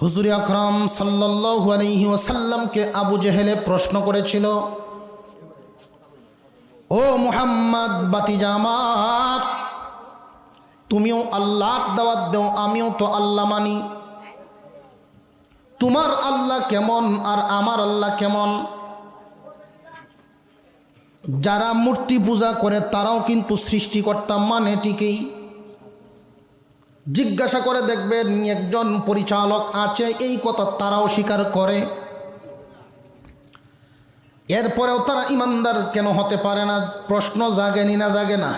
হুজুর আকরাম সাল্লাল্লাহু আলাইহি ওয়াসাল্লামকে আবু জেহেলে প্রশ্ন করেছিল, ও মুহাম্মদ বাতিজা আমার, তুমিও আল্লাহর দাওয়াত দাও, আমিও তো আল্লাহ মানি, তোমার আল্লাহ কেমন আর আমার আল্লাহ কেমন? যারা মূর্তি পূজা করে তারাও কিন্তু সৃষ্টিকর্তা মানে ঠিকই। জিজ্ঞাসা করে দেখবেন একজন পরিচালক আছে, এই কথা তারাও স্বীকার করে। এরপরেও তারা ইমানদার কেন হতে পারে না? প্রশ্ন জাগেনি না জাগে না?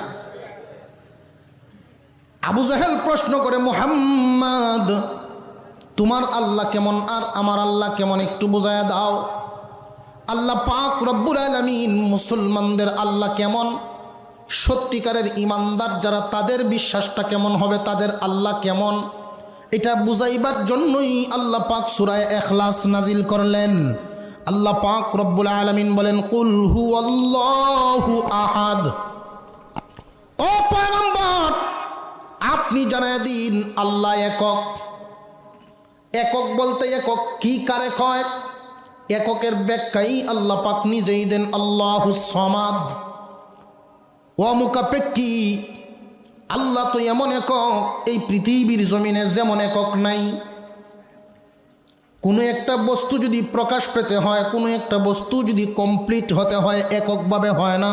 আবু জাহেল প্রশ্ন করে, মুহাম্মদ তোমার আল্লাহ কেমন আর আমার আল্লাহ কেমন একটু বুঝায়া দাও। আল্লাহ পাক রব্বুল আলামিন মুসলমানদের আল্লাহ কেমন, সত্যিকারের ইমানদার যারা তাদের বিশ্বাসটা কেমন হবে, তাদের আল্লাহ কেমন, এটা বুঝাইবার জন্যই আল্লাহ পাক সূরা ইখলাস নাজিল করলেন। আল্লাহ পাক রব্বুল আলামিন বলেন, কুল হুয়াল্লাহু আহাদ। ও পয়গম্বর, আপনি জানায় দিন আল্লাহ একক। একক বলতে একক কি কারে কয়? এককের ব্যাখ্যাই আল্লাহ পাক নিজেই দেন, আল্লাহুস সামাদ। অমুখাপেক্ষী আল্লাহ তো এমন একক, এই পৃথিবীর জমিনে যেমন একক নাই। কোনো একটা বস্তু যদি প্রকাশ পেতে হয়, কোনো একটা বস্তু যদি কমপ্লিট হতে হয়, এককভাবে হয় না।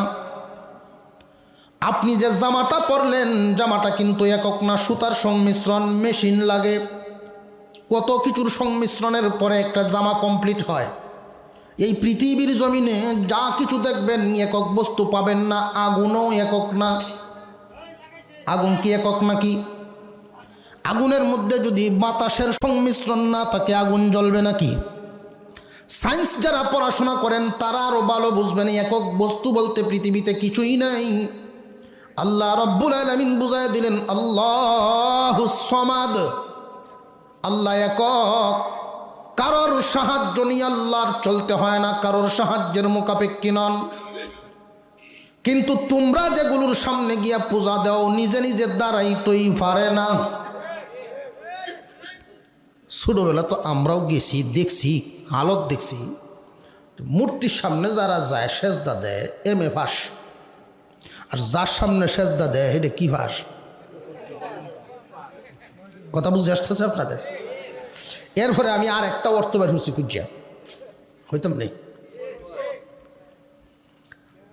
আপনি যে জামাটা পরলেন, জামাটা কিন্তু একক না, সুতার সংমিশ্রণ, মেশিন লাগে, কত কিছুর সংমিশ্রণের পরে একটা জামা কমপ্লিট হয়। এই পৃথিবীর জমিনে যা কিছু দেখবেন একক বস্তু পাবেন না। আগুনও একক না। আগুন কি একক নাকি? আগুনের মধ্যে যদি বাতাসের সংমিশ্রণ না থাকে আগুন জ্বলবে নাকি? সায়েন্স যারা পড়াশোনা করেন তারা আরও ভালো বুঝবেন, একক বস্তু বলতে পৃথিবীতে কিছুই নাই। আল্লাহ রব্বুল আলামিন বুঝায় দিলেন, আল্লাহুস সামাদ। আল্লাহ একক, কারোর সাহায্য নিয়ে আল্লাহর চলতে হয় না, কারোর সাহায্যের মুখাপেক্ষী নন। কিন্তু তোমরা যেগুলোর সামনে গিয়া পূজা দাও, নিজে নিজের দ্বারাই তোই পারে না। ছোটবেলা তো আমরাও গেছি, দেখছি, হালত দেখছি, মূর্তির সামনে যারা যায় সেজদা দেয় এমএ ভাস, আর যার সামনে সেজদা দেয় এটা কি ভাস? কথা বুঝে আসতেছে আপনাদের? এরপরে আমি আর একটা অর্থ বের হচ্ছি খুঁজিয়া, হইতাম নেই।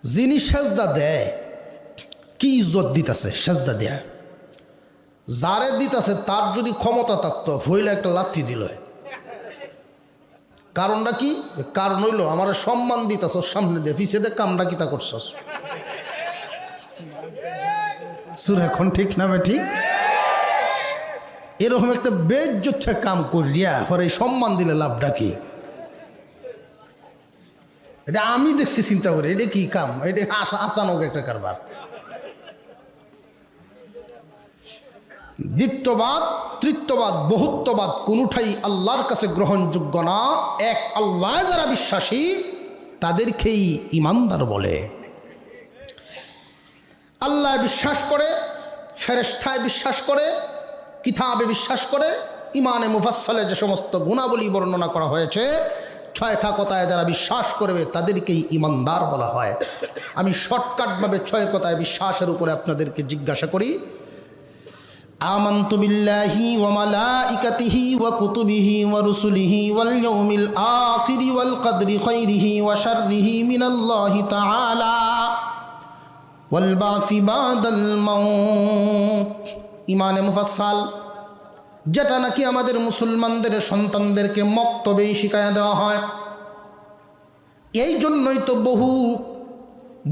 যিনি সেজদা দেয় কি ইজ্জত দিতেছে সেজদা দেয়া, যারে দিতেছে তার যদি ক্ষমতা থাকতো হইলে একটা লাথি দিল। কারণটা কি? কারণ হইল আমার সম্মান দিতেছ, সামনে দিয়ে পিছিয়ে দে, কামটা কিতা করছস। সুর এখন ঠিক না ঠিক? এরকম একটা বেজ্জত কাম করিয়া পরে সম্মান দিলে লাভটা কি? এটা আমি দেখছি, চিন্তা করি এটা কি কাম? এটা আসানক একটা কারবার। দ্বিত্ববাদ, তৃত্ববাদ, বহুত্ববাদ কোনটাই আল্লাহর কাছে গ্রহণযোগ্য না। এক আল্লাহ যারা বিশ্বাসী তাদেরকেই ইমানদার বলে। আল্লাহ বিশ্বাস করে, ফেরেশতায় বিশ্বাস করে, কিতাবে বিশ্বাস করে, ইমানে মুফাসসালে যে সমস্ত গুণাবলী বর্ণনা করা হয়েছে, 6টা কথায় যারা বিশ্বাস করবে তাদেরকেই ইমানদার বলা হয়। আমি শর্টকাটভাবে 6 কথায় বিশ্বাসের উপরে আপনাদেরকে জিজ্ঞাসা করি। আমানতু বিল্লাহি ওয়া মালাইকাতিহি ওয়া কুতুবিহি ওয়া রুসুলিহি ওয়াল ইয়াউমিল আখিরি ওয়াল কদরি খাইরিহি ওয়া শাররিহি মিনাল্লাহি তাআলা ওয়াল বাসি বাদাল মাউত। ইমানে মুফাসসাল, যেটা নাকি আমাদের মুসলমানদের সন্তানদেরকে মক্তবেই শিখায়া দেওয়া হয়। এই জন্যই তো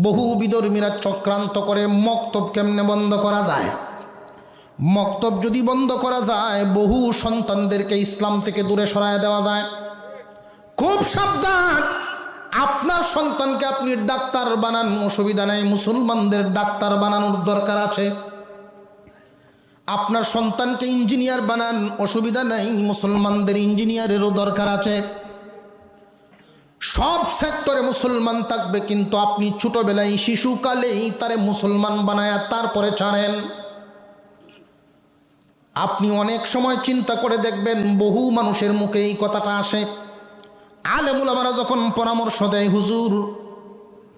বহু বিধর্মীরা চক্রান্ত করে মক্তব কেমনে বন্ধ করা যায়। মক্তব যদি বন্ধ করা যায়, বহু সন্তানদেরকে ইসলাম থেকে দূরে সরায় দেওয়া যায়। খুব সাবধান, আপনার সন্তানকে আপনি ডাক্তার বানান, অসুবিধা নাই, মুসলমানদের ডাক্তার বানানোর দরকার আছে। আপনার সন্তানকে ইঞ্জিনিয়ার বানান, অসুবিধা নাই, মুসলমানদের ইঞ্জিনিয়ারেরও দরকার আছে। সব সেক্টরে মুসলমান থাকবে, কিন্তু আপনি ছোটবেলায় শিশুকালেই তারে মুসলমান বানায়া তারপরে ছাড়েন। আপনি অনেক সময় চিন্তা করে দেখবেন বহু মানুষের মুখে এই কথাটা আসে, আলেম উলামারা যখন পরামর্শ দেয়, হুজুর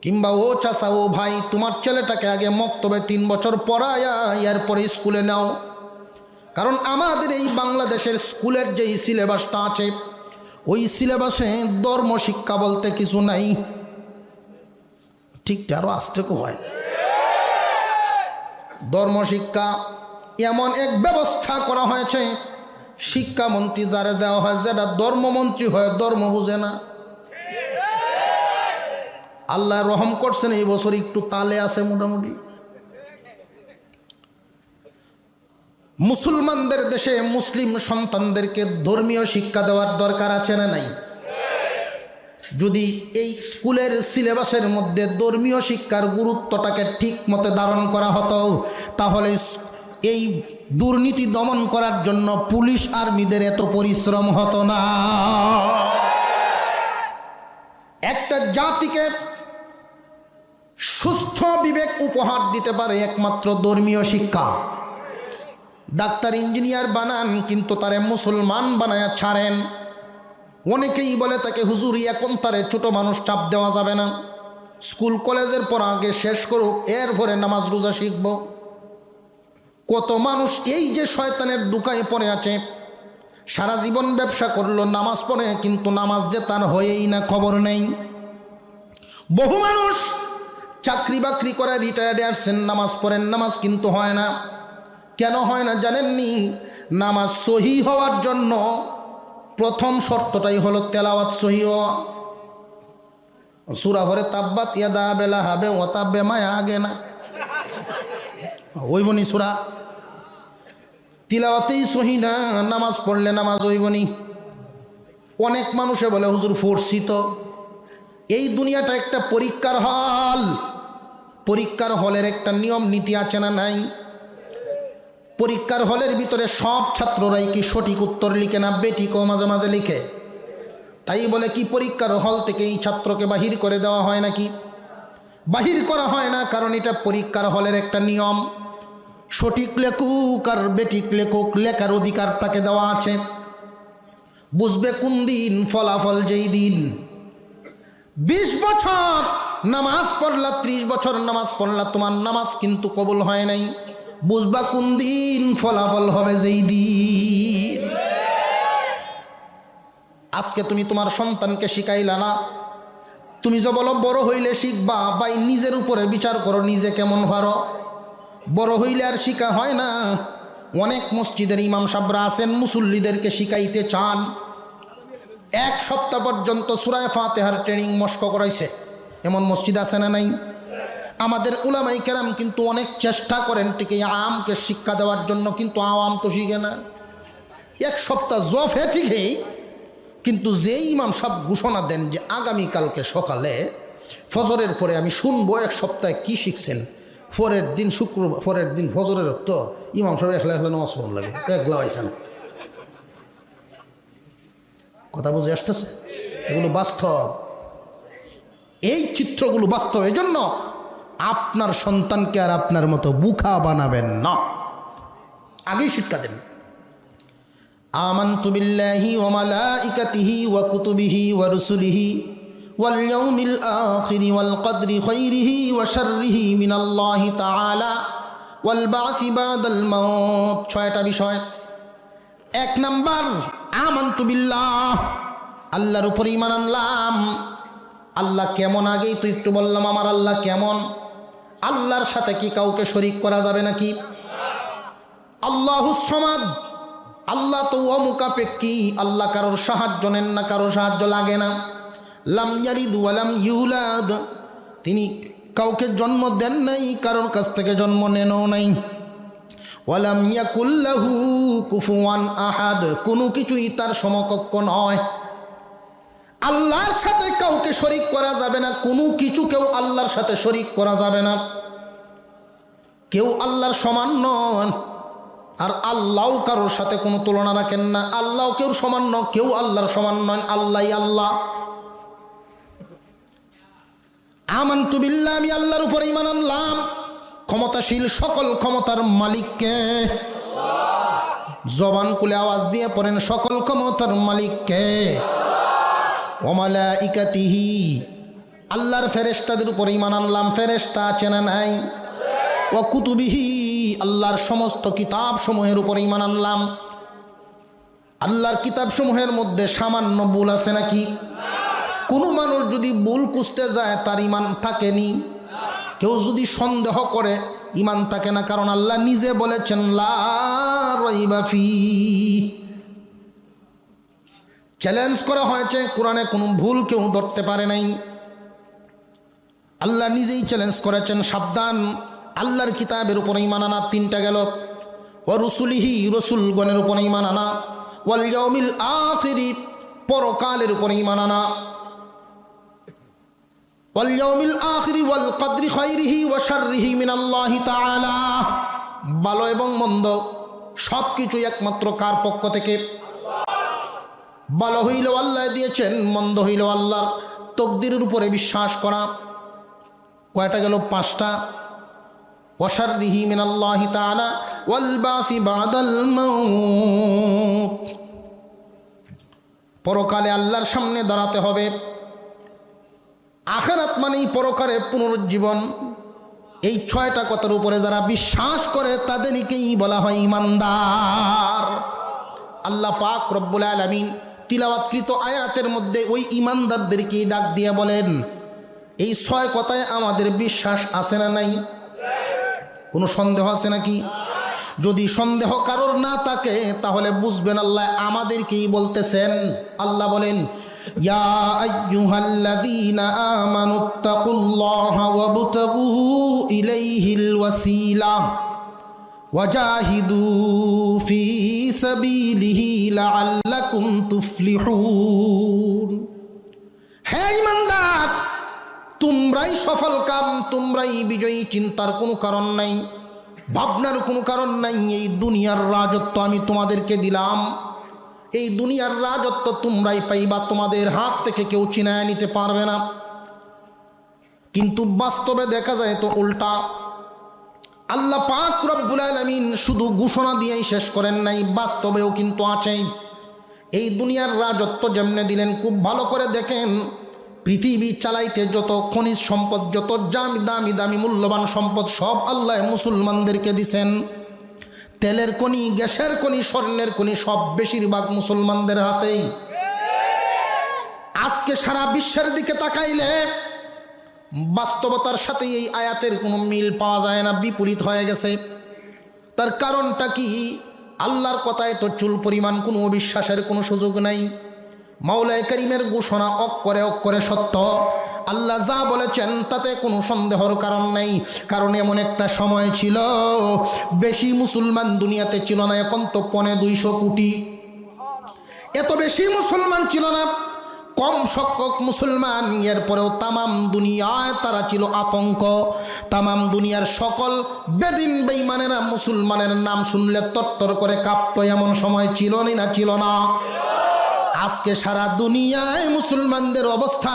কিংবা ও চাচা, ও ভাই, তোমার ছেলেটাকে আগে মক্তবে 3 বছর পড়ায়া এরপরে স্কুলে নাও, কারণ আমাদের এই বাংলাদেশের স্কুলের যেই সিলেবাসটা আছে ওই সিলেবাসে ধর্ম শিক্ষা বলতে কিছু নাই। ঠিক আরো আসতে হয়, ধর্ম শিক্ষা এমন এক ব্যবস্থা করা হয়েছে, শিক্ষামন্ত্রী যারা দেওয়া হয়, যেটা ধর্মমন্ত্রী হয়, ধর্ম বুঝে না। আল্লাহ রহম করছেন এই বছর একটু তালে আছে মোটামুটি। মুসলমানদের দেশে মুসলিম সন্তানদেরকে ধর্মীয় শিক্ষা দেওয়ার দরকার আছে না নাই? যদি এই স্কুলের সিলেবাসের মধ্যে ধর্মীয় শিক্ষার গুরুত্বটাকে ঠিক মতো ধারণ করা হতো, তাহলে এই দুর্নীতি দমন করার জন্য পুলিশ আর্মিদের এত পরিশ্রম হতো না। একটা জাতিকে সুস্থ বিবেক উপহার দিতে পারে একমাত্র ধর্মীয় শিক্ষা। ডাক্তার ইঞ্জিনিয়ার বানান, কিন্তু তারে মুসলমান বানায়া ছাড়েন। অনেকেই বলে তাকে হুজুর এখন তারে ছোট মানুষ চাপ দেওয়া যাবে না, স্কুল কলেজের পর আগে শেষ করুক, এরপরে নামাজ রোজা শিখব। কত মানুষ এই যে শয়তানের দুকায় পড়ে আছে, সারা জীবন ব্যবসা করলো, নামাজ পড়ে কিন্তু নামাজ যে তার হয়েই না খবর নেই। বহু মানুষ চাকরি বাকরি করে রিটায়ার্ডে আসছেন, নামাজ পড়েন, নামাজ কিন্তু হয় না। কেন হয় না জানেননি? নামাজ সহি হওয়ার জন্য প্রথম শর্তটাই হলো তেলাওয়াত সহি হওয়া। সূরা ভরে তাব্বাত ইয়াদা বেলা হবে ও তাব্বে মায়া আগে না ওইবনি সূরা, তিলাওয়াতেই সহি না, নামাজ পড়লে নামাজ হইবনি। অনেক মানুষে বলে হুজুর পড়ছি তো। এই দুনিয়াটা একটা পরীক্ষার হল, পরীক্ষার হলের একটা নিয়ম নীতি আছে না নাই? পরীক্ষার হলের ভিতরে সব ছাত্ররাই কি সঠিক উত্তর লিখে না? বেটিকেও মাঝে মাঝে লিখে। তাই বলে কি পরীক্ষার হল থেকে এই ছাত্রকে বাহির করে দেওয়া হয় নাকি? বাহির করা হয় না, কারণ এটা পরীক্ষার হলের একটা নিয়ম। সঠিক লেখুক আর বেটিক লেখুক, লেখার অধিকার তাকে দেওয়া আছে। বুঝবে কোন দিন? ফলাফল যেই দিন। 20 বছর নামাজ পড়লা, 30 বছর নামাজ পড়লা, তোমার নামাজ কিন্তু কবুল হয় নাই। বুঝবা কোন দিন? ফলাফল হবে যেই দিন। আজকে তুমি তোমার সন্তানকে শিখাইলা না, তুমি যে বলো বড় হইলে শিখবা, ভাই নিজের উপরে বিচার করো, নিজে কেমন পারো। বড় হইলে আর শিখা হয় না। অনেক মসজিদের ইমাম সাহেবরা আছেন, মুসল্লিদেরকে শিখাইতে চান, 1 সপ্তাহ পর্যন্ত সূরা ফাতিহার ট্রেনিং মস্ক করাইছে, এমন মসজিদ আছে না নাই? আমাদের উলামাই কেরাম কিন্তু অনেক চেষ্টা করেন ঠিক এই আমকে শিক্ষা দেওয়ার জন্য, কিন্তু আওয়াম তো শিখে না। 1 সপ্তাহ জফে ঠিকই, কিন্তু যেই ইমাম সাহেব ঘোষণা দেন যে আগামীকালকে সকালে ফজরের পরে আমি শুনবো 1 সপ্তাহে কি শিখছেন, পরের দিন শুক্রবার, পরের দিন ফজরের তো ইমাম সাহেব একলা একলা নামাজ পড়ন লাগে, একলা হয়েছে না। কথা বুঝে আসতেছে? এগুলো বাস্তব, এই চিত্রগুলো বাস্তব। এই জন্য আপনার সন্তানকে আর আপনার মতো বুকা বানাবেন না, আগেই শিক্ষা দেন। আমানতু বিল্লাহি ওয়া মালাইকাতিহি ওয়া কুতুবিহি ওয়া রুসুলিহি ওয়াল ইয়াউমিল আখিরি ওয়াল কদরি খাইরিহি ওয়া শাররিহি মিনাল্লাহি তাআলা ওয়াল বা'সি বাদাল মাউত। 6টা বিষয়। 1 নাম্বার আমানতু বিল্লাহ, আল্লাহর উপর ঈমান আনলাম। আল্লাহ কেমন? আগেই তো একটু বললাম আমার আল্লাহ কেমন। আল্লাহর সাথে কি কাউকে শরীক করা যাবে নাকি? আল্লাহুস সামাদ, আল্লাহ তো অমুখাপেক্ষী, আল্লাহ কারোর সাহায্য নেন না, কারোর সাহায্য লাগে না। লাম ইয়ালিদ ওয়া লাম ইউলাদ, তিনি কাউকে জন্ম দেন নাই, কারোর কাছ থেকে জন্ম নেনও নাই। ওয়া লাম ইয়াকুল লাহু কুফুয়ান আহাদ, কোনো কিছুই তার সমকক্ষ নয়। আল্লাহর সাথে কাউকে শরীক করা যাবে না, কোনো কিছুকেও আল্লাহর সাথে শরীক করা যাবে না। কেউ আল্লাহর সমান নন, আর আল্লাহও কারোর সাথে কোনো তুলনা রাখেন না। আল্লাহ কেউ সমান নয়, কেউ আল্লাহর সমান নয়, আল্লাহই আল্লাহ। আমানতু বিল্লাহ, আমি আল্লাহর উপর ঈমান আনলাম। ক্ষমতাশীল সকল ক্ষমতার মালিককে, জবান খুলে আওয়াজ দিয়ে পড়েন, সকল ক্ষমতার মালিক কে? ওয়া মালাইকাতিহি, আল্লাহর ফেরেশতাদের উপর ঈমান আনলাম। ফেরেশতা আছে না নাই? ওয়া কুতুবিহি, আল্লাহর সমস্ত কিতাব সমূহের উপর ঈমান আনলাম। আল্লাহর কিতাব সমূহের মধ্যে সামান্য ভুল আছে নাকি? কোনো মানুষ যদি ভুল খুঁজতে যায় তার ঈমান থাকেনি। কেউ যদি সন্দেহ করে ঈমান থাকে না, কারণ আল্লাহ নিজে বলেছেন লা রাইবা ফি। চ্যালেঞ্জ করা হয়েছে, কোরআনে কোনো ভুল কেউ ধরতে পারে নাই। আল্লাহ নিজেই চ্যালেঞ্জ করেছেন, সাবধান। আল্লাহর কিতাবের উপর ঈমান আনা তিনটা গেল, ওয়া রুসুলিহি, রসুলগণের উপর ঈমান আনা, ওয়াল ইয়াউমিল আখিরি, পরকালের উপর ঈমান আনা, ওয়াল ইয়াউমিল আখিরি ওয়াল কদরি খাইরিহি ওয়া শাররিহি মিনাল্লাহি তাআলা। ভালো এবং মন্দ সব কিছু একমাত্র কার পক্ষ থেকে? ভালো হইলেও আল্লাহ দিয়েছেন, মন্দ হইলেও আল্লাহর তকদিরের উপরে বিশ্বাস করা। কয়টা গেল? পাঁচটা। ওয়া শাররিহি মিনাল্লাহি তাআলা ওয়াল বাসি বাদাল মাউত, পরকালে আল্লাহর সামনে দাঁড়াতে হবে। আখিরাত মানেই পরকালে পুনরুজ্জীবন। এই ছয়টা কথার উপরে যারা বিশ্বাস করে তাদেরকেই বলা হয় ঈমানদার। আল্লাহ পাক রব্বুল আলামিন তিলাওয়াতকৃত আয়াতের মধ্যে ওই ঈমানদারদেরকে ডাক দিয়ে বলেন, এই ছয় কথায় আমাদের বিশ্বাস আছে না নাই? কোনো সন্দেহ আছে নাকি? যদি সন্দেহ কারোর না থাকে তাহলে বুঝবেন আল্লাহ আমাদেরকেই বলতেছেন। আল্লাহ বলেন, ইয়া আইয়ুহাল্লাযীনা আমানুত্তাকুল্লাহা ওয়াবতাগু ইলাইহিল ওয়াসিলা ওয়াজাহিদু ফি সাবিলিহি লাআল্লাকুম তুফলিহুন। হে ঈমানদার, তোমরাই সফল কাম, তোমরাই বিজয়ী। চিন্তার কোনো কারণ নাই, ভাবনার কোনো কারণ নাই। এই দুনিয়ার রাজত্ব আমি তোমাদেরকে দিলাম, এই দুনিয়ার রাজত্ব তোমরাই পাইবা, তোমাদের হাত থেকে কেউ ছিনায় নিতে পারবে না। কিন্তু বাস্তবে দেখা যায় তো উল্টা। আল্লাহ পাক রব্বুল আলামিন শুধু ঘোষণা দিয়েই শেষ করেন নাই, বাস্তবেও কিন্তু আছেই। এই দুনিয়ার রাজত্ব যেমনে দিলেন, খুব ভালো করে দেখেন, পৃথিবী চালাইতে যত খনিজ সম্পদ, যত দামি দামি মূল্যবান সম্পদ সব আল্লাহ মুসলমানদেরকে দিছেন। তেলের খনি, গ্যাসের খনি, স্বর্ণের খনি সব বেশিরভাগ মুসলমানদের হাতেই। আজকে সারা বিশ্বের দিকে তাকাইলে বাস্তবতার সাথে এই আয়াতের কোনো মিল পাওয়া যায় না, বিপরীত হয়ে গেছে। তার কারণটা কি? আল্লাহর কথায় তো চুল পরিমাণ কোনো অবিশ্বাসের কোনো সুযোগ নাই। মাওলায়ে কারীমের ঘোষণা অক্ষরে অক্ষরে সত্য। আল্লাহ যা বলেছেন তাতে কোনো সন্দেহর কারণ নেই। কারণ এমন একটা সময় ছিল বেশি মুসলমান দুনিয়াতে ছিল না, এখন তো 250 কোটি। এত বেশি মুসলমান ছিল না, কম সংখ্যক মুসলমান। এরপরেও তামাম দুনিয়ায় তারা ছিল আতঙ্ক। তামাম দুনিয়ার সকল বেদিন বেঈমানেরা মুসলমানের নাম শুনলে তরতর করে কাঁপত। এমন সময় ছিল না? ছিল না? আজকে সারা দুনিয়ায় মুসলমানদের অবস্থা,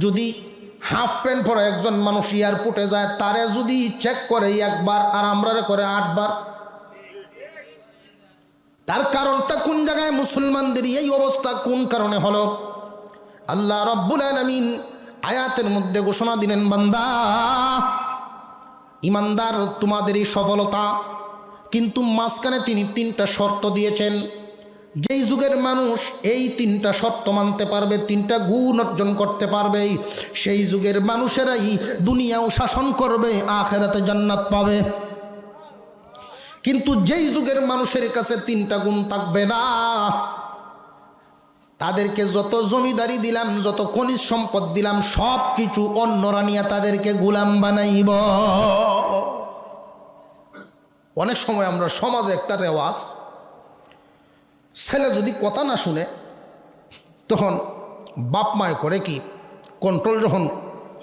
যদি হাফ প্যান্ট পরে একজন মানুষ এয়ারপোর্টে যায়, তারে যদি চেক করে একবার আর আমরা করে 8 বার। তার কারণটা কোন জায়গায়? মুসলমানদের এই অবস্থা কোন কারণে হলো? আল্লাহ রব্বুল আলামিন আয়াতের মধ্যে ঘোষণা দিলেন, বান্দা ঈমানদার তোমাদের এই সফলতা। কিন্তু মাঝখানে তিনি 3টা শর্ত দিয়েছেন। যেই যুগের মানুষ এই 3টা শর্ত মানতে পারবে, 3টা গুণ অর্জন করতে পারবে, সেই যুগের মানুষেরাই দুনিয়াও শাসন করবে, আখিরাতে জান্নাত পাবে। কিন্তু যেই যুগের মানুষের কাছে 3টা গুণ থাকবে না, তাদেরকে যত জমিদারি দিলাম, যত খনিজ সম্পদ দিলাম, সব কিছু অন্যরা নিয়ে তাদেরকে গোলাম বানাইব। অনেক সময় আমরা সমাজে একটা রেওয়াজ, ছেলে যদি কথা না শুনে তখন বাপ মায় করে কি, কন্ট্রোল যখন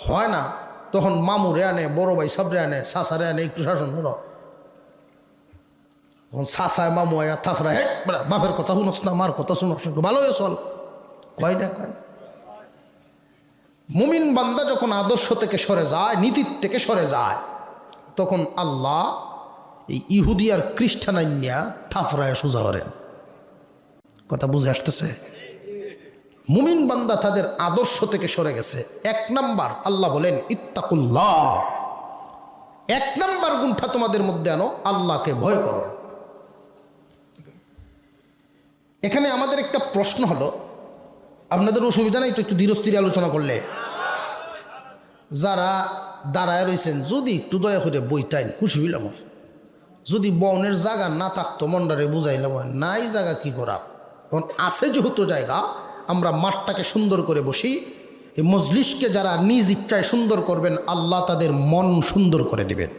হয় না তখন মামুরে আনে, বড় ভাই সাবরে আনে, শাসারে আনে, একটু শাসন করো। তখন শাসায় মামু আয়া থাফরা, হে বাপের কথা শুনোস না, মার কথা শুনোস না, ভালো হয়ে চল, কয় না কয়। মুমিন বান্দা যখন আদর্শ থেকে সরে যায়, নীতির থেকে সরে যায়, তখন আল্লাহ এই ইহুদি আর খ্রিস্টানাইয়া থাফরায় সোজা হরেন। কথা বুঝে আসতেছে? মুমিন বান্দা তাদের আদর্শ থেকে সরে গেছে। 1 নাম্বার আল্লাহ বলেন ইত্তাকুল্লাহ, 1 নাম্বার গুণটা তোমাদের মধ্যে আনো, আল্লাহকে ভয় করো। এখানে আমাদের একটা প্রশ্ন হলো, আপনাদের অসুবিধা নাই তো একটু ধীরস্থিরে আলোচনা করলে? যারা দাঁড়ায় রয়েছেন যদি একটু দয়া করে বইটাইন খুশি হইলাম। যদি বনের জায়গা না থাকতো মন্ডারে বুঝাইলাম, নাই জায়গা কি করা। এখন আছে যেহেতু জায়গা, আমরা মাঠটাকে সুন্দর করে বসি। এই মজলিসকে যারা নিজ ইচ্ছায় সুন্দর করবেন, আল্লাহ তাদের মন সুন্দর করে দিবেন।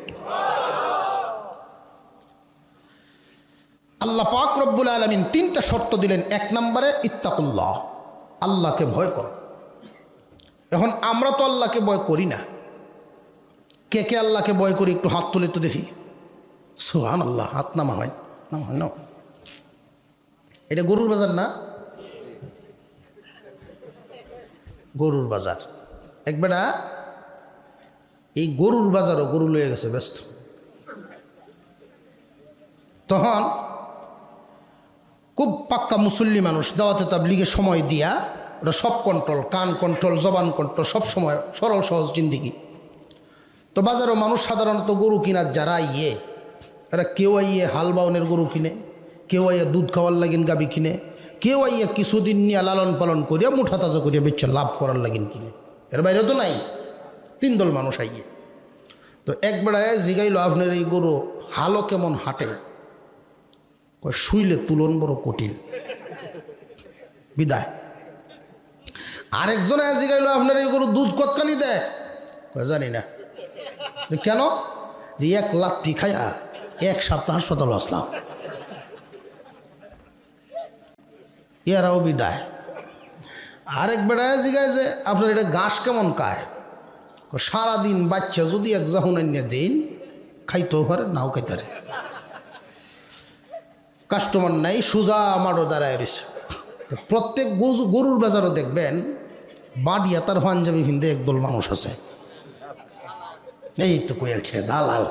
আল্লাহ পাক রব্বুল আলামিন 3টা শর্ত দিলেন। 1 নম্বরে ইত্তাকুল্লাহ, আল্লাহকে ভয় করো। এখন আমরা তো আল্লাহকে ভয় করি না। কে কে আল্লাহকে ভয় করি একটু হাত তুলে তো দেখি। সুবহানাল্লাহ, হাত নামা হয় না। এটা গরুর বাজার না? গরুর বাজার। একবেলা এই গরুর বাজারও গরু লয়ে গেছে ব্যস্ত। তখন খুব পাক্কা মুসল্লি মানুষ দাওয়াতে তাবলীগের সময় দিয়া ওরা সব কন্ট্রোল, কান কন্ট্রোল, জবান কন্ট্রোল, সব সময় সরল সহজ জিন্দিগি। তো বাজারও মানুষ সাধারণত গরু কিনার যারা এরা কেউ আইয়ে হাল বাউনের গরু কিনে, কেউ আইয়া দুধ খাওয়ার লাগিন গাবি কিনে, কেউ আইয়া কিছুদিন নিয়ে লালন পালন করিয়া মুঠা তাজা করিয়া বেচা লাভ করার লাগিন কিনে। এর বাইরে তো নাই। 3 দল মানুষ আইয়ে। তো একবেলায় জিগাইল, আপনার এই গরু হালও কেমন হাঁটে? শুইলে তুলন বড় কঠিন, বিদায়। আরেকজন জিগাইল, আপনার এই গরু দুধ কতখানি দেয়? জানি না। কেন? যে 1 লাত্তি খাইয়া 1 সপ্তাহ হাসপাতাল আসলাম। এরাও বিদায়। আরেক বেড়ায় জিগায় যে আপনার এটা ঘাস কেমন খায়? সারাদিন বাচ্চা যদি 1 জাহুন দিন খাইতেও পারে, নাও খাইতে পারে। কাস্টমার নাই, সোজা আমারও দাঁড়ায় রয়েছে। প্রত্যেক গরুর বাজারও দেখবেন বাড়িয়া তার পাঞ্জাবি হিন্দে একদল মানুষ আছে। এই তো কয়েছে দালাল,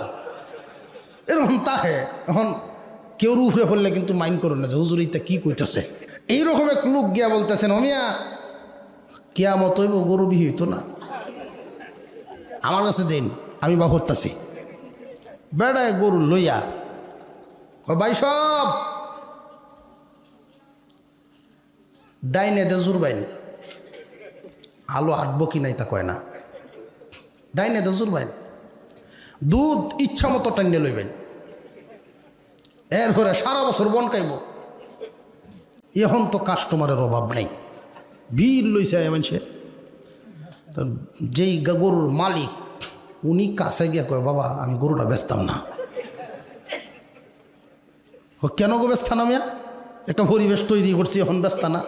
এরকম তাহে। এখন কেউ উপরে পড়লে কিন্তু মাইন্ড করুন না যে হুজুর ইটা কি কইতেছে। এইরকম এক লোক গিয়া বলতেছেন, অমিয়া কিয়ামত হইব, গরু বিহি হইতো না, আমার কাছে দিন, আমি বা করতেছি। বেড়ায় গরু লইয়া ভাই সব ডাইনে দে জুরবাইন, আলো আটবো কি নাই তা কয় না। ডাইনে দে জুরবাইন, দুধ ইচ্ছা মতো টাইনে লইবেন। এরপরে সারা বছর বন খাইব। এখন তো কাস্টমারের অভাব নেই, ভিড় লইছে মানুষে। তো যেই গরুর মালিক উনি কাছে গিয়ে কয়, বাবা আমি গরুটা বেচতাম না। কেন গো বেচতা না? মিয়া একটা পরিবেশ তৈরি করছি, এখন বেচতা না?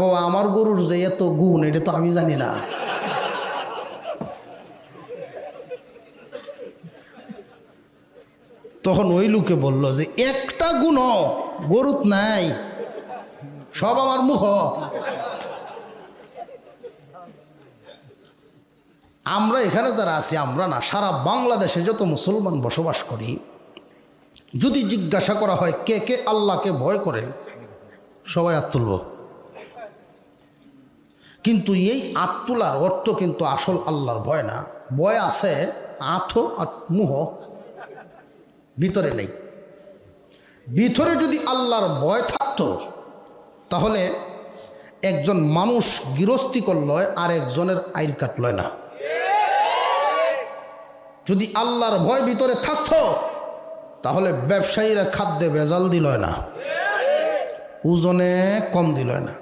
বাবা আমার গরুর যে এত গুণ এটা তো আমি জানি না। তখন ওই লোকে বলল যে একটা গুণ গরুত নাই, সব আমার মুখ। আমরা এখানে যারা আছি, আমরা না, সারা বাংলাদেশে যত মুসলমান বসবাস করি, যদি জিজ্ঞাসা করা হয় কে কে আল্লাহকে ভয় করেন, সবাই হাত তুলব। কিন্তু এই হাত তোলার অর্থ কিন্তু আসল আল্লাহর ভয় না। ভয় আছে আঁথো আর মুহ, ভিতরে নেই। ভিতরে যদি আল্লাহর ভয় থাকতো তাহলে একজন মানুষ গৃহস্থী করলয় আর একজনের আইল কাটলয় না। যদি আল্লাহর ভয় ভিতরে থাকতো তাহলে ব্যবসায়ীরা খাদ্যে ভেজাল দিল না, ওজনে কম দিল না।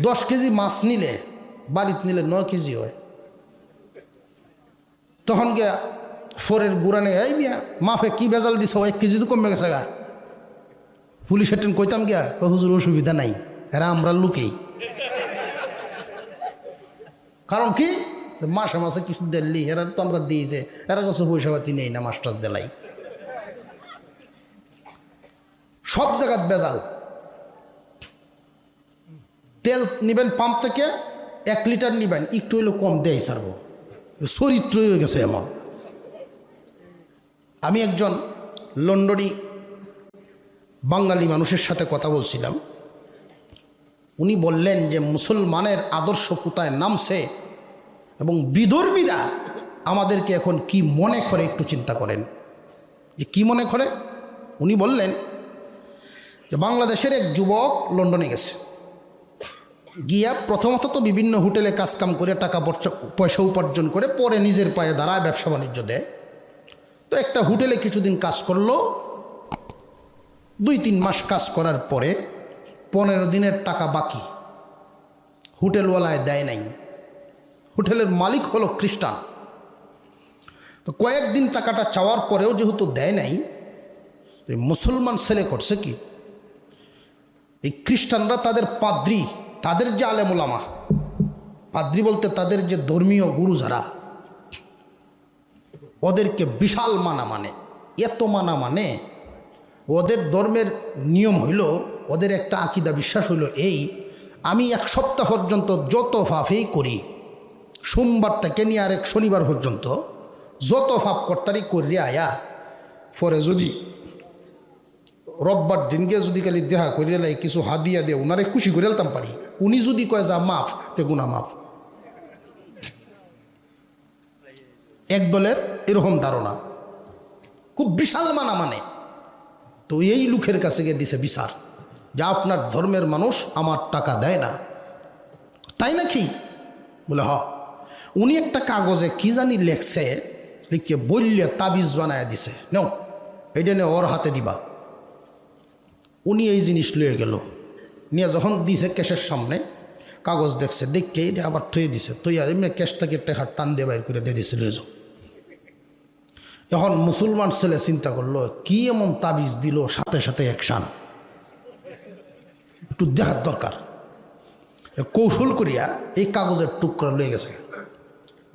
10 কেজি মাছ নিলে বাড়িতে নিলে 9 কেজি হয়। তখন গিয়া ফোরের গুড়ানে, এই মিয়া মাফে কি ভেজাল দিছ, 1 কেজি তো কমে গেছে গা। পুলিশের ট্রেন কইতাম গিয়া, হুজুর অসুবিধা নাই, এরা আমরা লুকেই। কারণ কি, মাসে মাসে কিছু দিল্লি এরা তো আমরা দিই, যে এরা কাছে পয়সা পাতি নেই না, মাস্টার দেলাই। সব জায়গাত ভেজাল। তেল নিবেন পাম্প থেকে 1 লিটার নিবেন, একটু হইলে কম দেয় সারবো। চরিত্র হয়ে গেছে এমন। আমি একজন লন্ডনী বাঙালি মানুষের সাথে কথা বলছিলাম। উনি বললেন যে মুসলমানের আদর্শ কোথায় নামছে এবং বিধর্মীরা আমাদেরকে এখন কি মনে করে একটু চিন্তা করেন। যে কি মনে করে? উনি বললেন যে বাংলাদেশের এক যুবক লন্ডনে গেছে, গিয়া প্রথমত তো বিভিন্ন হোটেলে কাজকাম করে টাকা পয়সা উপার্জন করে পরে নিজের পায়ে দাঁড়ায়, ব্যবসা বাণিজ্য দেয়। তো একটা হোটেলে কিছুদিন কাজ করলো, 2-3 মাস কাজ করার পরে 15 দিনের টাকা বাকি, হোটেলওয়ালায় দেয় নাই। হোটেলের মালিক হলো খ্রিস্টান। তো কয়েকদিন টাকাটা চাওয়ার পরেও যেহেতু দেয় নাই, মুসলমান ছেলে করছে কি, এই খ্রিস্টানরা তাদের পাদ্রী, তাদের যে আলেমুলামা, পাদ্রী বলতে তাদের যে ধর্মীয় গুরু যারা, ওদেরকে বিশাল মানা মানে, এত মানা মানে ওদের ধর্মের নিয়ম হইল, ওদের একটা আকিদা বিশ্বাস হইল এই, আমি 1 সপ্তাহ পর্যন্ত যত পাপই করি, সোমবার থেকে নিয়ে আরেক শনিবার পর্যন্ত যত পাপ কর্তারি করিয়া আয়া পরে যদি রববার দিনকে যদি খালি দেখা করিয়া লাই কিছু হাদিয়া দিয়ে ওনারে খুশি করে আলতাম পারি, উনি যদি কয় যা মাফ, তে গুনা মাফ। এক দলের এরকম ধারণা, খুব বিশাল মানা মানে। তো এই লোকের কাছে গিয়ে দিছে বিচার যে আপনার ধর্মের মানুষ আমার টাকা দেয় না, তাই নাকি? বলে হ। উনি একটা কাগজে কি জানি লেখছে, লিখে বললে তাবিজ বানায় দিছে, নাও এইটা নিয়ে ওর হাতে দিবা। উনি এই জিনিস লয়ে গেল, নিয়ে যখন দিছে কেশের সামনে, কাগজ দেখছে, দেখে এটা আবার থুয়ে দিছে, তুই আর এমনি কেশটাকে টেকার টান দিয়ে বাইর করে দিয়ে দিছে, লয়ে যাও। এখন মুসলমান ছেলে চিন্তা করলো কি এমন তাবিজ দিল, সাথে সাথে অ্যাকশান, একটু দেখার দরকার। কৌশল করিয়া এই কাগজের টুকরা লয়ে গেছে,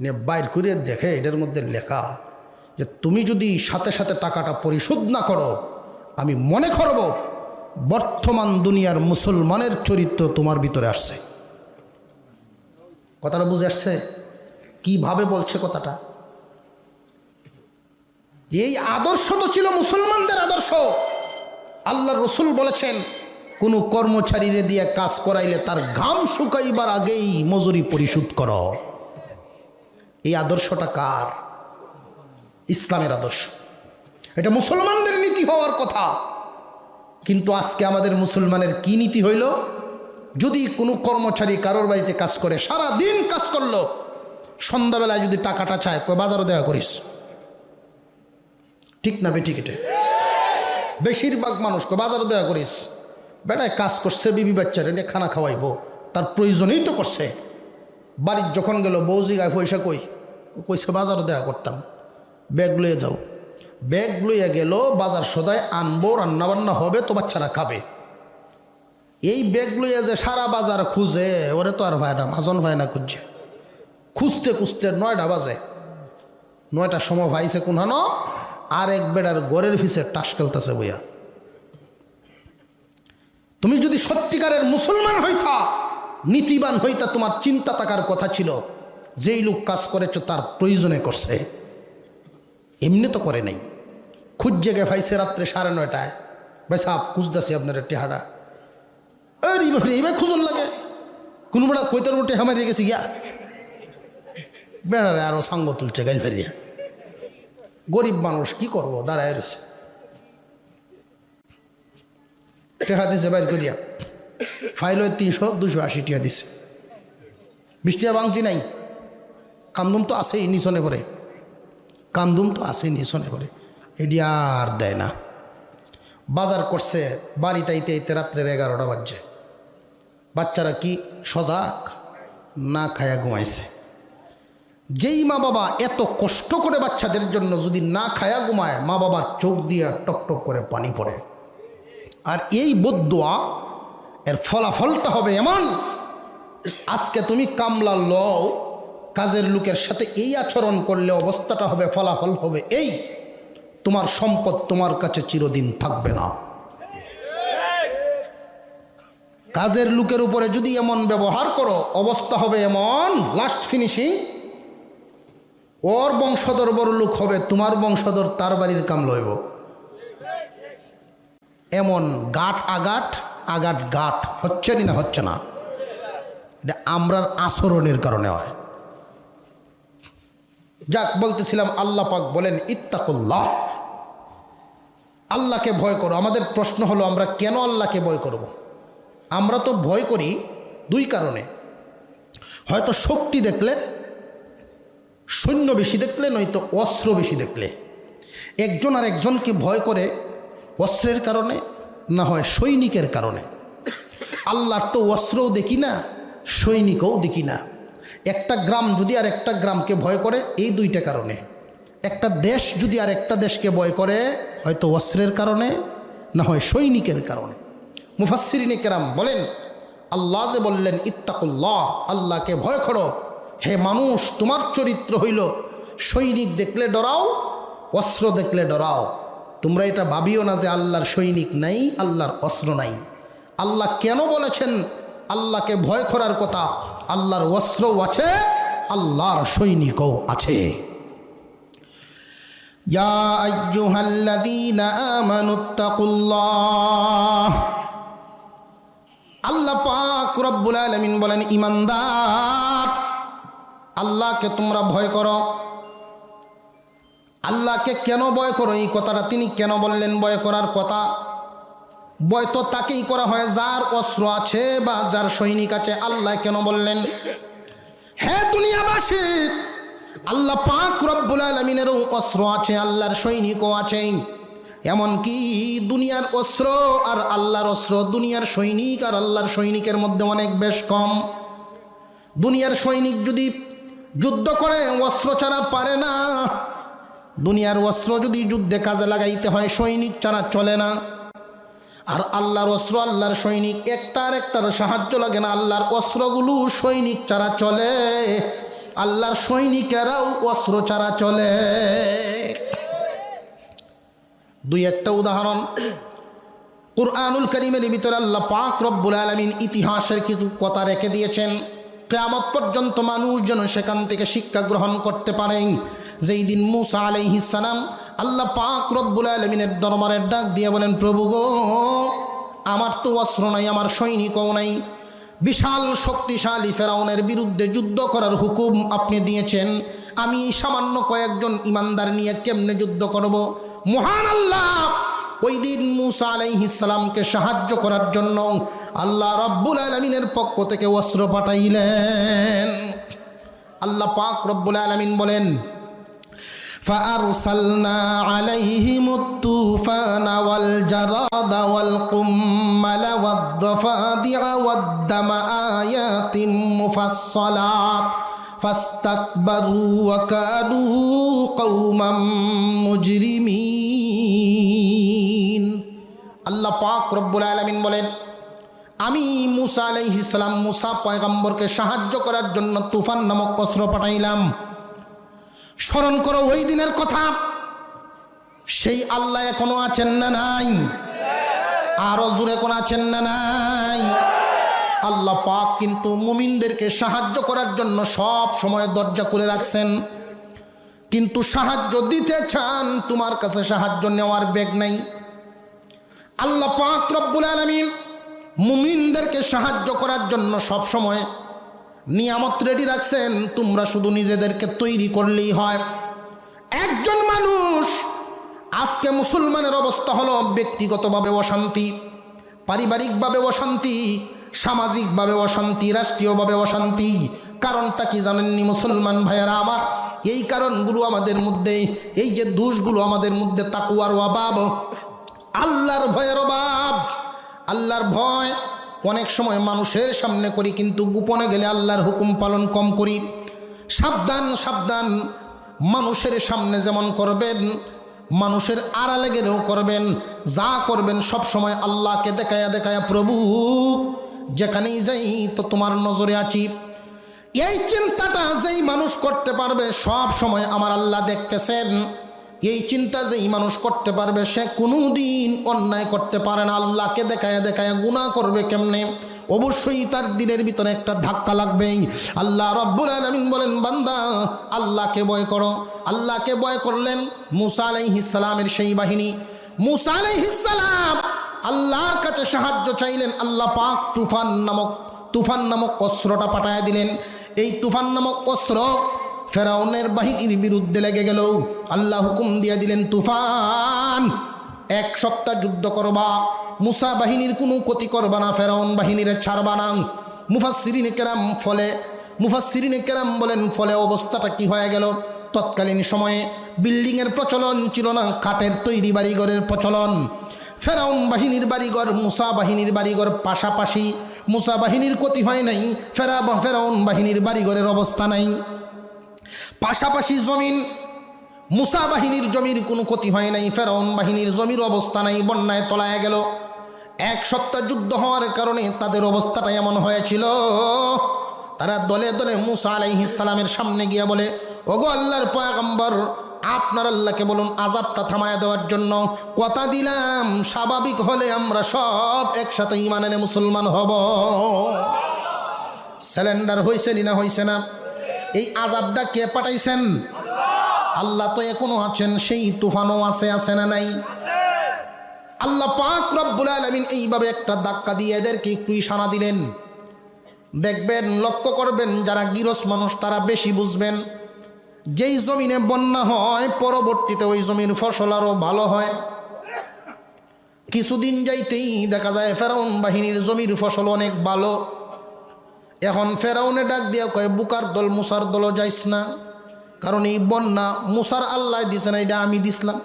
নিয়ে বাইর করিয়া দেখে এটার মধ্যে লেখা যে তুমি যদি সাথে সাথে টাকাটা পরিশোধ না করো, আমি মনে করব বর্তমান দুনিয়ার মুসলমানের চরিত্র তোমার ভিতরে আসছে। কথাটা বুঝে আসছে? কিভাবে বলছে কথাটা? এই আদর্শ তো ছিল মুসলমানদের আদর্শ। আল্লাহ রসুল বলেছেন কোনো কর্মচারীরে দিয়ে কাজ করাইলে তার ঘাম শুকাইবার আগেই মজুরি পরিশোধ করো। এই আদর্শটা কার? ইসলামের আদর্শ। এটা মুসলমানদের নীতি হওয়ার কথা। কিন্তু আজকে আমাদের মুসলমানের কি নীতি হইল? যদি কোনো কর্মচারী কারোর বাড়িতে কাজ করে, সারা দিন কাজ করলো, সন্ধ্যাবেলায় যদি টাকাটা চায়, কই বাজারও দেওয়া করিস। ঠিক না বেঠিক? এটা বেশিরভাগ মানুষ কই বাজারও দেওয়া করিস। বেটায় কাজ করছে, বিবি বাচ্চার এনে খানা খাওয়াইবো, তার প্রয়োজনেই তো করছে। বাড়ির যখন গেল বৌজি গায়ে পয়সা কইছে বাজারও দেওয়া করতাম, ব্যাগ লইয়ে যাও। ব্যাগ লইয়া গেল, বাজার সদায় আনবো, রান্নাবান্না হবে, তো বাচ্চারা খাবে। এই ব্যাগ লইয়া যে সারা বাজার খুঁজে, ওরে তো আর ভাই না, মাজন ভাই না, খুঁজছে খুঁজতে খুঁজতে 9টা বাজে। 9টার সময় ভাইছে কোনহানো, আর এক বেড়ার গড়ের ফিসে টাস খেলতেছে বইয়া। তুমি যদি সত্যিকারের মুসলমান হইতা, নীতিবান হইতা, তোমার চিন্তা থাকার কথা ছিল যেই লোক কাজ করেছ তার প্রয়োজনে করছে, এমনি তো করে নাই। খুঁজে গে ভাইছে রাত্রে 9:30, ভাই সাহেব খুঁজতেছি আপনার টেহারা। আর এইভাবে খুঁজন লাগে, কোনো বেড়া কইতার উঠে হামারিয়ে গেছি গিয়া, বেড়ারে আরো সাঙ্গ তুলছে গাইল ফেরিয়া। গরিব মানুষ কি করবো, দাঁড়ায় রয়েছে। টেকা দিছে বাইর করিয়া, ফাইল 300-280 টাকা দিছে। 20 টাকা বাংচি নাই, কামদুম তো আছেই নিচনে পরে, কামদুম তো আছেই নিচনে পরে, এটি আর দেয় না। বাজার করছে, বাড়িতে আইতে আইতে রাত্রের 11টা বাজছে। বাচ্চারা কি সজাগ? না খায়া ঘুমাইছে। যেই মা বাবা এত কষ্ট করে বাচ্চাদের জন্য যদি না খায়া ঘুমায়, মা বাবার চোখ দিয়া টকটক করে পানি পড়ে। আর এই বদদুয়া, এর ফলাফলটা হবে এমন, আজকে তুমি কামলা লও, কাজের লোকের সাথে এই আচরণ করলে অবস্থাটা হবে, ফলাফল হবে এই, তোমার সম্পদ তোমার কাছে চিরদিন থাকবে না। কাজের লোকের উপরে যদি এমন ব্যবহার করো, অবস্থা হবে এমন, লাস্ট ফিনিশিং ওর বংশধর বড় লোক হবে, তোমার বংশধর তার বাড়ির কাম লইব। এমন গাঁট আগাট আগাট গাঁট হচ্ছে না, হচ্ছে না? এটা আমরার আচরণের কারণে হয়। যাক, বলতেছিলাম আল্লাহ পাক বলেন ইত্তাকুল্লাহ, আল্লাহকে ভয় করো। আমাদের প্রশ্ন হলো আমরা কেন আল্লাহকে ভয় করব? আমরা তো ভয় করি দুই কারণে। হয়তো শক্তি দেখলে, সৈন্য বেশি দেখলে, নয়তো অস্ত্র বেশি দেখলে। একজন আর একজনকে ভয় করে অস্ত্রের কারণে, না হয় সৈনিকের কারণে। আল্লাহর তো অস্ত্রও দেখি না, সৈনিকও দেখি না। একটা গ্রাম যদি আর একটা গ্রামকে ভয় করে, এই দুইটা কারণে। একটা দেশ যদি আর একটা দেশকে ভয় করে, হয়তো অস্ত্রের কারণে, না হয় সৈনিকের কারণে। মুফাসসিরিনে কেরাম বলেন, আল্লাহ যে বললেন ইত্তাকুল্লাহ, আল্লাহকে ভয় করো। হে মানুষ, তোমার চরিত্র হইল সৈনিক দেখলে ডরাও, অস্ত্র দেখলে ডরাও। তোমরা এটা ভাবিও না যে আল্লাহর সৈনিক নাই, আল্লাহর অস্ত্র নাই। আল্লাহ কেন বলেছেন আল্লাহকে ভয় করার কথা? আল্লাহর অস্ত্রও আছে, আল্লাহর সৈনিকও আছে। ইয়া আইয়ুহাল্লাযীনা আমানুত্তাকুল্লাহ, আল্লাহ পাক রব্বুল আলামিন বলেন ঈমানদার, আল্লাহকে তোমরা ভয় করো। আল্লাহকে কেন ভয় করো, এই কথাটা তিনি কেন বললেন ভয় করার কথা? ভয় তো তাকেই করা হয় যার অস্ত্র আছে বা যার সৈনিক আছে। আল্লাহ কেন বললেন? হে দুনিয়াবাসী, আল্লাহ পাক রব্বুল আলামিনেরও অস্ত্র আছে, আল্লাহর সৈনিকও আছে। এমনকি দুনিয়ার অস্ত্র আর আল্লাহর অস্ত্র, দুনিয়ার সৈনিক আর আল্লাহর সৈনিকের মধ্যে অনেক বেশ কম। দুনিয়ার সৈনিক যদি যুদ্ধ করে অস্ত্র ছাড়া পারে না। দুনিয়ার অস্ত্র যদি যুদ্ধে কাজে লাগাইতে হয়, সৈনিক ছাড়া চলে না। আর আল্লাহর অস্ত্র, আল্লাহর সৈনিক, একটার একটার সাহায্য লাগে না। আল্লাহর অস্ত্রগুলো সৈনিক ছাড়া চলে, আল্লাহর সৈনিকেরাও অস্ত্র ছাড়া চলে। দুই একটা উদাহরণ কুরআনুল কারীমের ভিতরে আল্লাহ পাক রব্বুল আলামিন ইতিহাসের কিছু কথা রেখে দিয়েছেন, কিয়ামত পর্যন্ত মানুষ যেন সেখান থেকে শিক্ষা গ্রহণ করতে পারেন। যেই দিন মূসা আলাইহিস সালাম আল্লাহ পাক রব্বুল আলামিনের দরবারে ডাক দিয়ে বলেন, প্রভু গো, আমার তো অস্ত্র নাই, আমার সৈনিকও নাই, বিশাল শক্তিশালী ফেরাউনের বিরুদ্ধে যুদ্ধ করার হুকুম আপনি দিয়েছেন, আমি সামান্য কয়েকজন ইমানদার নিয়ে কেমনে যুদ্ধ করব? মহান আল্লাহ ওই দিন মূসা আলাইহিস সালামকে সাহায্য করার জন্য আল্লাহ রব্বুল আলামিনের পক্ষ থেকে অস্ত্র পাঠাইলেন। আল্লাহ পাক রব্বুল আলামিন বলেন, فأرسلنا عليهم الطوفان والجراد والقمل والضفادع والدم آيات مفصلات فاستكبروا وكانوا قوما مجرمين। আল্লাহ পাক রব্বুল আলামিন বলেন, আমি মূসা আলাইহিস সালাম, মূসা পয়গম্বরকে সাহায্য করার জন্য তুফান নামক অস্ত্র পাঠাইলাম। স্মরণ করো ওই দিনের কথা। সেই আল্লাহ এখনো আছেন না নাই? আরো জোরে কোন আছেন না নাই? আল্লাহ পাক কিন্তু মুমিনদেরকে সাহায্য করার জন্য সব সময় দরজা খুলে রাখছেন। কিন্তু সাহায্য দিতে চান, তোমার কাছে সাহায্য নেওয়ার বেগ নাই। আল্লাহ পাক রব্বুল আলামিন মুমিনদেরকে সাহায্য করার জন্য সব সময় নিয়ামত রেডি রাখছেন, তোমরা শুধু নিজেদেরকে তৈরি করলেই হয়। একজন মানুষ, আজকে মুসলমানের অবস্থা হলো ব্যক্তিগতভাবে অশান্তি, পারিবারিকভাবে অশান্তি, সামাজিকভাবে অশান্তি, রাষ্ট্রীয়ভাবে অশান্তি। কারণটা কি জানেননি মুসলমান ভাইয়েরা আমার? এই কারণগুলো আমাদের মধ্যে, এই যে দোষগুলো আমাদের মধ্যে, তাকওয়ার অভাব, আল্লাহর ভয়ের অভাব। আল্লাহর ভয় অনেক সময় মানুষের সামনে করি, কিন্তু গোপনে গেলে আল্লাহর হুকুম পালন কম করি। সাবধান সাবধান, মানুষের সামনে যেমন করবেন, মানুষের আড়ালে গেলেও করবেন। যা করবেন সব সময় আল্লাহকে দেখায়া দেখায়া, প্রভু যেখানেই যাই তো তোমার নজরে আছি। এই চিন্তাটা যেই মানুষ করতে পারবে, সব সময় আমার আল্লাহ দেখতেছেন, এই চিন্তা যেই মানুষ করতে পারবে, সে কোনোদিন অন্যায় করতে পারে না। আল্লাহকে দেখায় দেখায় গুনাহ করবে কেমনে? অবশ্যই তার দিনের ভিতরে একটা ধাক্কা লাগবেই। আল্লাহ রাব্বুল আলামিন বলেন, বান্দা আল্লাহকে ভয় করো। আল্লাহকে ভয় করলেন মূসা আলাইহিস সালামের সেই বাহিনী। মূসা আলাইহিস সালাম আল্লাহর কাছে সাহায্য চাইলেন। আল্লাহ পাক তুফান নামক অস্ত্রটা পাঠায় দিলেন। এই তুফান নামক অস্ত্র ফেরাউনের বাহিনীর বিরুদ্ধে লেগে গেল। আল্লাহ হুকুম দিয়ে দিলেন, তুফান 1 সপ্তাহ যুদ্ধ করবা, মূসা বাহিনীর কোনো ক্ষতি করবা না, ফেরাউন বাহিনীর ছাড়বা না। মুফাসসিরিনে কেরাম বলেন ফলে অবস্থাটা কি হয়ে গেল। তৎকালীন সময়ে বিল্ডিংয়ের প্রচলন ছিল না, কাঠের তৈরি বাড়িঘরের প্রচলন। ফেরাউন বাহিনীর বাড়িঘর মূসা বাহিনীর বাড়িঘর পাশাপাশি। মূসা বাহিনীর ক্ষতি হয় নাই, ফেরাউন বাহিনীর বাড়িঘরের অবস্থা নাই। পাশাপাশি জমিন, মূসা বাহিনীর জমির কোনো ক্ষতি হয় নাই, ফেরাউন বাহিনীর জমির অবস্থা নাই, বন্যায় তলায় গেল। 1 সপ্তাহ যুদ্ধ হওয়ার কারণে তাদের অবস্থাটা এমন হয়েছিল, তারা দলে দলে মূসা আলাইহিস সালামের সামনে গিয়ে বলে, ওগো আল্লাহর পয়গম্বর, আপনার আল্লাহকে বলুন আযাবটা থামায় দেওয়ার জন্য। কথা দিলাম স্বাভাবিক হলে আমরা সব একসাথে ঈমান এনে মুসলমান হব। সিলিন্ডার হয়েছে না হয়েছে না? এই আযাবটা কে পাঠাইছেন? আল্লাহ তো এখনো আছেন, সেই তুফানও আছে না নাই? আল্লাহ পাক রব্বুল আলামিন এইভাবে একটা ধাক্কা দিয়ে এদেরকে একটু ইশারা দিলেন। দেখবেন, লক্ষ্য করবেন, যারা গিরস মানুষ তারা বেশি বুঝবেন। যেই জমিনে বন্যা হয় পরবর্তীতে ওই জমির ফসল আরও ভালো হয়। কিছুদিন যাইতেই দেখা যায় ফেরাউন বাহিনীর জমির ফসল অনেক ভালো। এখন ফেরাউনে ডাক দিয়ে কয়, বুকার দল মুসার দলও যাইস না, কারণ এই বন্যা মুসার আল্লাহ দিছে না, এটা আমি দিছিলাম।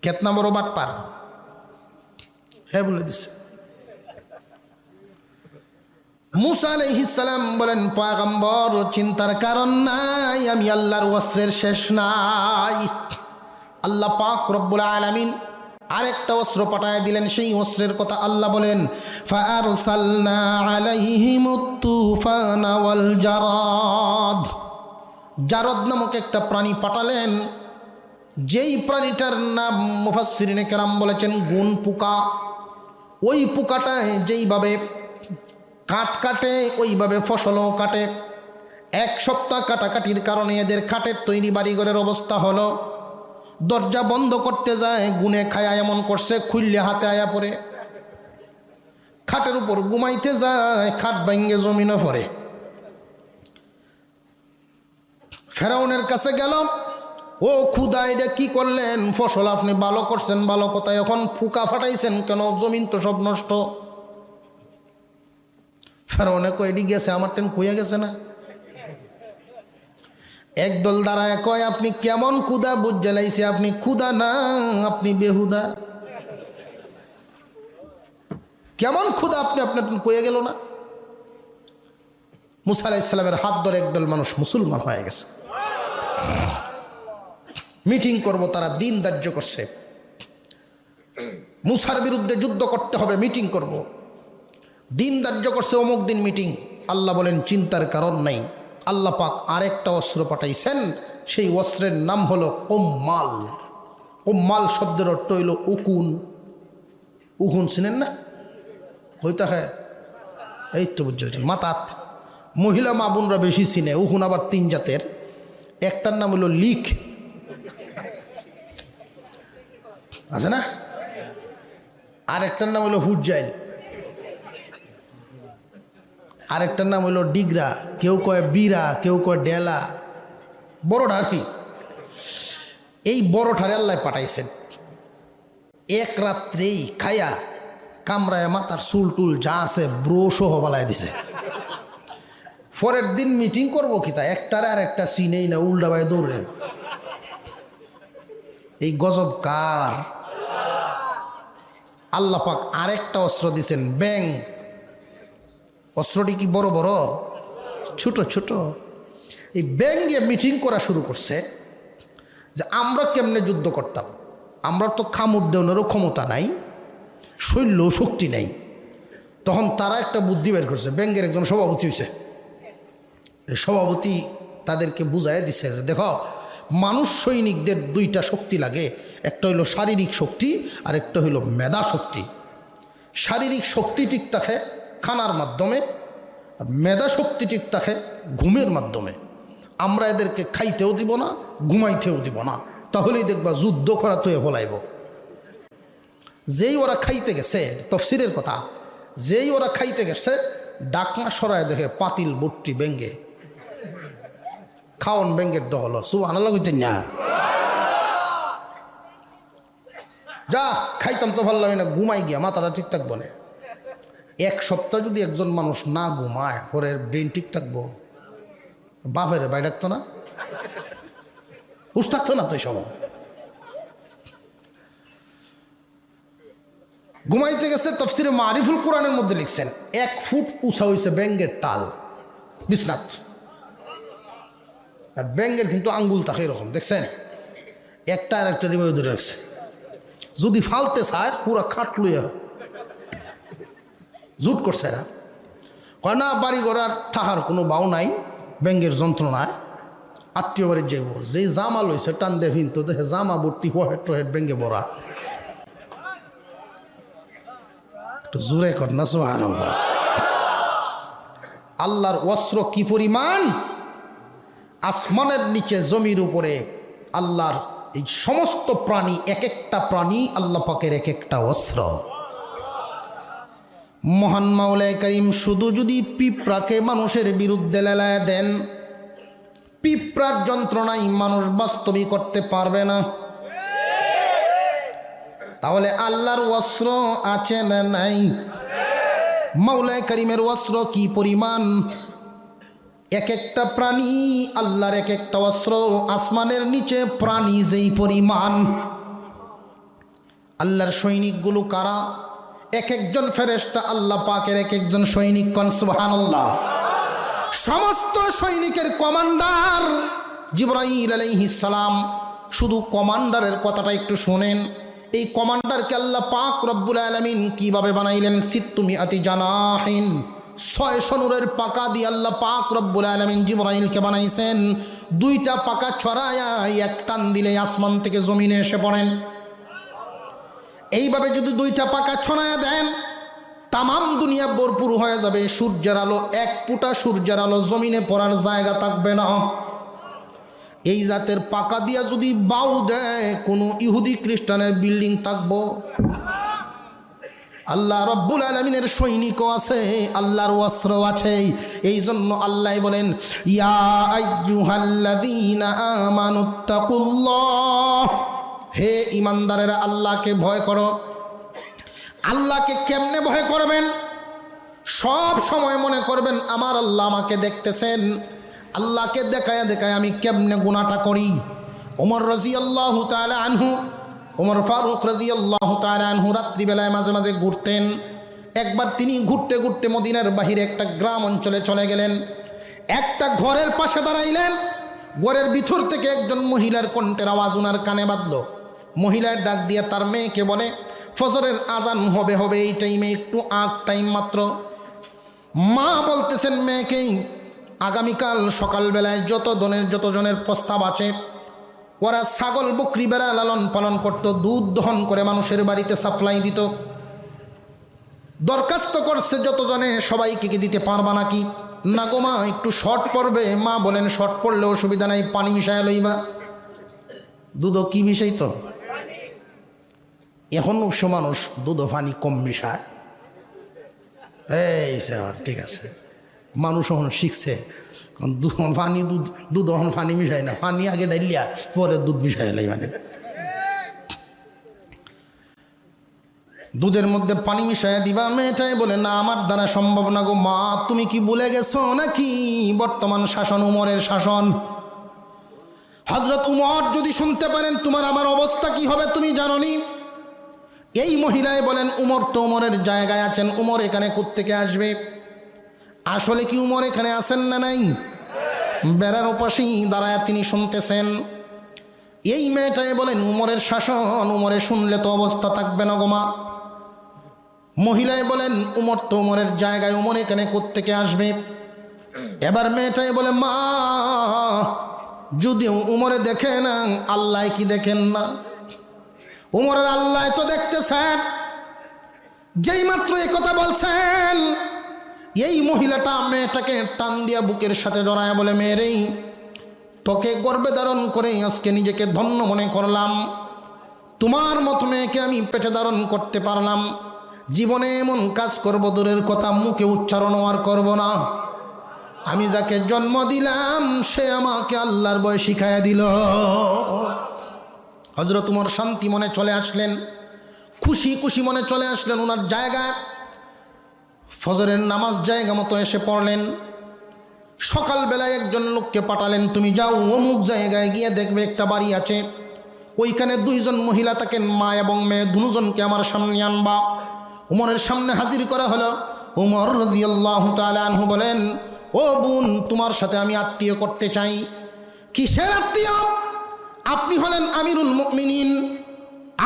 কেতনা বড় বাটপার, হ্যাঁ বলে দিছে। মূসা আলাইহিস সালাম বলেন, পয়গম্বর চিন্তার কারণ নাই, আমি আল্লাহর অস্ত্রের শেষ নাই। আল্লাহ পাক রব্বুল আলামিন আরেকটা অস্ত্র পাঠায় দিলেন। সেই অস্ত্রের কথা আল্লাহ বলেন, ফাআরসালনা আলাইহিমুত তুফানা ওয়াল জারাদ। জারদ নামক একটা প্রাণী পাঠালেন, যেই প্রাণীটার নাম মুফাসসিরিনে কেরাম বলেছেন গুণ পোকা। ওই পোকাটায় যেইভাবে কাঠ কাটে ওইভাবে ফসলও কাটে। 1 সপ্তাহ কাটাকাটির কারণে এদের কাঠের তৈরি বাড়িঘরের অবস্থা হলো, দরজা বন্ধ করতে যায় গুনে খায়া এমন করছে, খুললে হাতে আয়া পড়ে। খাটের উপর ঘুমাইতে যায়, খাট ভাঙ্গে জমিনে পড়ে। ফেরাউনের কাছে গেল, ও খুদা, এটা কি করলেন? ফসল আপনি ভালো করছেন, ভালো কথা, এখন ফুকা ফাটাইছেন কেন? জমিন তো সব নষ্ট। ফেরাউনে কয়, এটি গেছে, আমার টেন কইয়া গেছে না? একদল দাঁড়ায় কয়, আপনি কেমন ক্ষুদা বুঝ জ্বালাইছে? আপনি ক্ষুদা না, আপনি বেহুদা। কেমন ক্ষুদা আপনি, আপনার কইয়া গেল না? মূসা আলাইহিস সালামের হাত ধরে একদল মানুষ মুসলমান হয়ে গেছে। মিটিং করব, তারা দিন ধার্য করছে, মূসার বিরুদ্ধে যুদ্ধ করতে হবে, মিটিং করব। দিন ধার্য করছে, অমুক দিন মিটিং। আল্লাহ বলেন, চিন্তার কারণ নাই। আল্লাহ পাক আরেকটা অস্ত্র পাঠাইছেন, সেই অস্ত্রের নাম হলো উম্মাল। উম্মাল শব্দের অর্থ হইল উকুন। উকুন চিনেন না? হইতা হ্যাঁ, এই তো বুঝছেন, মাতাত। মহিলা মা বোনরা বেশি চিনে। উকুন আবার 3 জাতের। একটার নাম হলো লিক, আছে না? আরেকটার নাম হলো হুজাইল, আরেকটার নাম হলো ডিগরা, কেউ কয় বিরা, কেউ কয় ডেলা। বড়টা আর কি। এই বড়টারে আল্লাহ পাঠাইছেন। 1 রাত্রেই খায়া কামরায় মাথার চুল টুল যা আছে ব্রোসহ বালায় দিছে। পরের দিন মিটিং করবো কি তা, একটারে আর একটা চিনেই না, উল্টা ভাই দৌড়ে। এই গজব কার? আল্লাহ পাক আরেকটা অস্ত্র দিছেন, ব্যাং। অস্ত্রটি কি বড় বড়? ছোট ছোট। এই ব্যাং দিয়ে মিটিং করা শুরু করছে যে আমরা কেমনে যুদ্ধ করতাম। আমরা তো খামুর দেওয়ানেরও ক্ষমতা নাই, শৈল্য শক্তি নাই। তখন তারা একটা বুদ্ধি বের করছে। ব্যাংকের একজন সভাপতি হয়েছে। সভাপতি তাদেরকে বুঝাই দিছে যে দেখো, মানুষ সৈনিকদের 2টা শক্তি লাগে, একটা হইল শারীরিক শক্তি আর একটা হইল মেধা শক্তি। শারীরিক শক্তি ঠিক থাকে খানার মাধ্যমে, আর মেধা শক্তি ঠিক থাকে ঘুমের মাধ্যমে। আমরা এদেরকে খাইতেও দিব না, ঘুমাইতেও দিব না, তাহলেই দেখবা যুদ্ধ করা তুই হলাইব। যেই ওরা খাইতে গেছে, তফসিরের কথা, যেই ওরা খাইতে গেছে ডাকনা সরায় দেখে পাতিল বুট্টি ব্যাঙ্গে, খাওন ব্যাঙ্গের দহল। সুবহানাল্লাহ কইতেন না? যা খাইতাম তো ভালো লাগে না, ঘুমাই গিয়া মাথাটা ঠিক থাকবো না। এক সপ্তাহ যদি একজন মানুষ না ঘুমায়, ওর ব্রেন ঠিক থাকবো? বাপের বাই ডাকতো না, হুশ থাকতো না তো সময়। ঘুমাইতে গেছে। তফসিরে মারিফুল কোরআনের মধ্যে লিখছেন 1 ফুট উঁচা হয়েছে ব্যাঙ্গের টাল বিছনাথ। আর ব্যাঙ্গের কিন্তু আঙ্গুল থাকে এরকম, দেখছেন, একটা আর একটা রিমে ধরে রাখছে। যদি ফালতে চায় পুরা খাট লইয়া জুট করছে এরা। কয় না বাড়ি ঘরার থাকার কোনো বাউ নাই, ব্যাঙ্গের যন্ত্রণায় আত্মীয় বাড়ির যাইব, যে জামা লইছে টান দে ভিন তো দেখে জামা ভর্তি হেড টু হেড ব্যাঙ্গে ভরা। জোরে কর না সুবহানাল্লাহ। আল্লাহর অস্ত্র কি পরিমাণ! আসমানের নিচে জমির উপরে আল্লাহর এই সমস্ত প্রাণী, এক একটা প্রাণী আল্লাহ পাকের এক একটা অস্ত্র। মহান মাওলায়ে কারীম শুধু যদি পিঁপড়াকে মানুষের বিরুদ্ধে লেলায় দেন, পিঁপড়ার যন্ত্রণাই মানুষ বাস্তবিক করতে পারবে না। তাহলে আল্লাহর অস্ত্র আছে না নাই? মাওলায়ে কারীমের অস্ত্র কি পরিমাণ! এক একটা প্রাণী আল্লাহর এক একটা অস্ত্র। আসমানের নিচে প্রাণী যেই পরিমাণ, আল্লাহর সৈনিকগুলো কারা? এক একজন ফেরেশতা আল্লাহ পাকের এক একজন সৈনিক। কোন সুবহানাল্লাহ। সমস্ত সৈনিকের কমান্ডার জিবরাইল আলাইহিস সালাম। শুধু কমান্ডারের কথাটা একটু শুনেন। এই কমান্ডারকে আল্লাহ পাক রব্বুল আলামিন কিভাবে বানাইলেন? সিত্তুমিআতি জানাহিন, 600 নূরের পাকা দিয়ে আল্লাহ পাক রব্বুল আলামিন জিবরাইলকে বানাইছেন। 2টা পাকা ছড়ায়া এক টান দিলে আসমান থেকে জমিনে এসে পড়েন। এইভাবে যদি 2টা পাকা ছড়ায়া দেন, তামাম দুনিয়া ভরপুর হয়ে যাবে সূর্যের আলো। 1 ফুটা সূর্যের আলো জমিনে পড়ার জায়গা থাকবে না। এই জাতের পাকা দিয়া যদি বাউ দেয়, কোনো ইহুদি খ্রিস্টানের বিল্ডিং থাকবো? আল্লাহ রব্বুল আলামিনের সৈনিকও আছে, আল্লাহর অস্ত্র আছে। এই জন্য আল্লাহ বলেন, ইয়া আইয়ুহাল্লাযীনা আমানুত্তাকুল্লাহ, হে ইমানদারেরা আল্লাহকে ভয় করো। আল্লাহকে কেমনে ভয় করবেন? সব সময় মনে করবেন আমার আল্লাহ আমাকে দেখতেছেন। আল্লাহকে দেখায় দেখায় আমি কেমনে গুনাহটা করি। ওমর রাদিয়াল্লাহু তাআলা আনহু, ওমর ফারুক রাদিয়াল্লাহু তাআলা আনহু রাত্রিবেলায় মাঝে মাঝে ঘুরতেন। একবার তিনি ঘুরতে ঘুরতে মদিনার বাহিরে একটা গ্রাম অঞ্চলে চলে গেলেন। একটা ঘরের পাশে দাঁড়াইলেন। ঘরের ভিতর থেকে একজন মহিলার কণ্ঠের আওয়াজ ওনার কানে বাজল। মহিলার ডাক দিয়ে তার মেয়েকে বলে, ফজরের আজান হবে হবে এই টাইমে, একটু আগ টাইম মাত্র। মা বলতেছেন মেয়েকেই, আগামীকাল সকালবেলায় যত জনের প্রস্তাব আছে, ওরা ছাগল বকরি বেড়া লালন পালন করত, দুধ দহন করে মানুষের বাড়িতে সাপ্লাই দিত। দরখাস্ত করছে যতজনে, সবাইকে কি দিতে পারবা নাকি? না গো মা, একটু শর্ট পড়বে। মা বলেন, শর্ট পড়লে অসুবিধা নাই, পানি মিশায় লইবা। দুধও কি মিশাই তো, এখন অবশ্য মানুষ দুধ পানি কম মিশায়। এই স্যার ঠিক আছে, মানুষ এখন শিখছে, দুধ এখন পানি মিশায় না, পানি আগে ডাইলিয়া পরে দুধ মিশাই লাই। মানে দুধের মধ্যে পানি মিশাইয়া দিবা। মেয়েটাই বলে, না আমার দ্বারা সম্ভব না গো মা, তুমি কি ভুলে গেছো নাকি বর্তমান শাসন উমরের শাসন? হযরত উমর যদি শুনতে পারেন তোমার আমার অবস্থা কি হবে তুমি জানো নি? এই মহিলায় বলেন, উমর তো উমরের জায়গায় আছেন, উমর এখানে কোত্থেকে আসবে? আসলে কি উমর এখানে আছেন না নাই? বেড়ার ওপাশেই দাঁড়ায় তিনি শুনতেছেন। এই মেয়েটাই বলেন, উমরের শাসন, উমরে শুনলে তো অবস্থা থাকবে না গো মা। মহিলায় বলেন, উমর তো উমরের জায়গায়, উমর এখানে কোত্থেকে আসবে? এবার মেয়েটাই বলে, মা যদিও উমরে দেখে না, আল্লাহ কি দেখেন না? উমরের আল্লাহ তো দেখতেছেন। যেই মাত্র এই কথা বলছেন, এই মহিলাটা মেয়েটাকে টান দিয়া বুকের সাথে জড়ায় বলে, মেয়েরেই তোকে গর্ভে ধারণ করে আজকে নিজেকে ধন্য মনে করলাম, তোমার মতো মেয়েকে আমি পেটে ধারণ করতে পারলাম, জীবনে এমন কাজ করব দূরের কথা মুখে উচ্চারণ আর করব না। আমি যাকে জন্ম দিলাম সে আমাকে আল্লাহর ভয় শিখাইয়া দিল। হযরত ওমর শান্তি মনে চলে আসলেন, খুশি খুশি মনে চলে আসলেন ওনার জায়গায়। ফজরের নামাজ জায়গা মতো এসে পড়লেন। সকালবেলায় একজন লোককে পাঠালেন, তুমি যাও অমুক জায়গায় গিয়ে দেখবে একটা বাড়ি আছে, ওইখানে দুইজন মহিলা থাকেন, মা এবং মেয়ে, দুজনকে আমার সামনে আনবা। উমরের সামনে হাজির করা হলো। উমর রাদিয়াল্লাহু তাআলা আনহু বলেন, ও বোন, তোমার সাথে আমি আত্মীয় করতে চাই। কিসের আত্মীয়? আপনি হলেন আমিরুল মুমিনিন,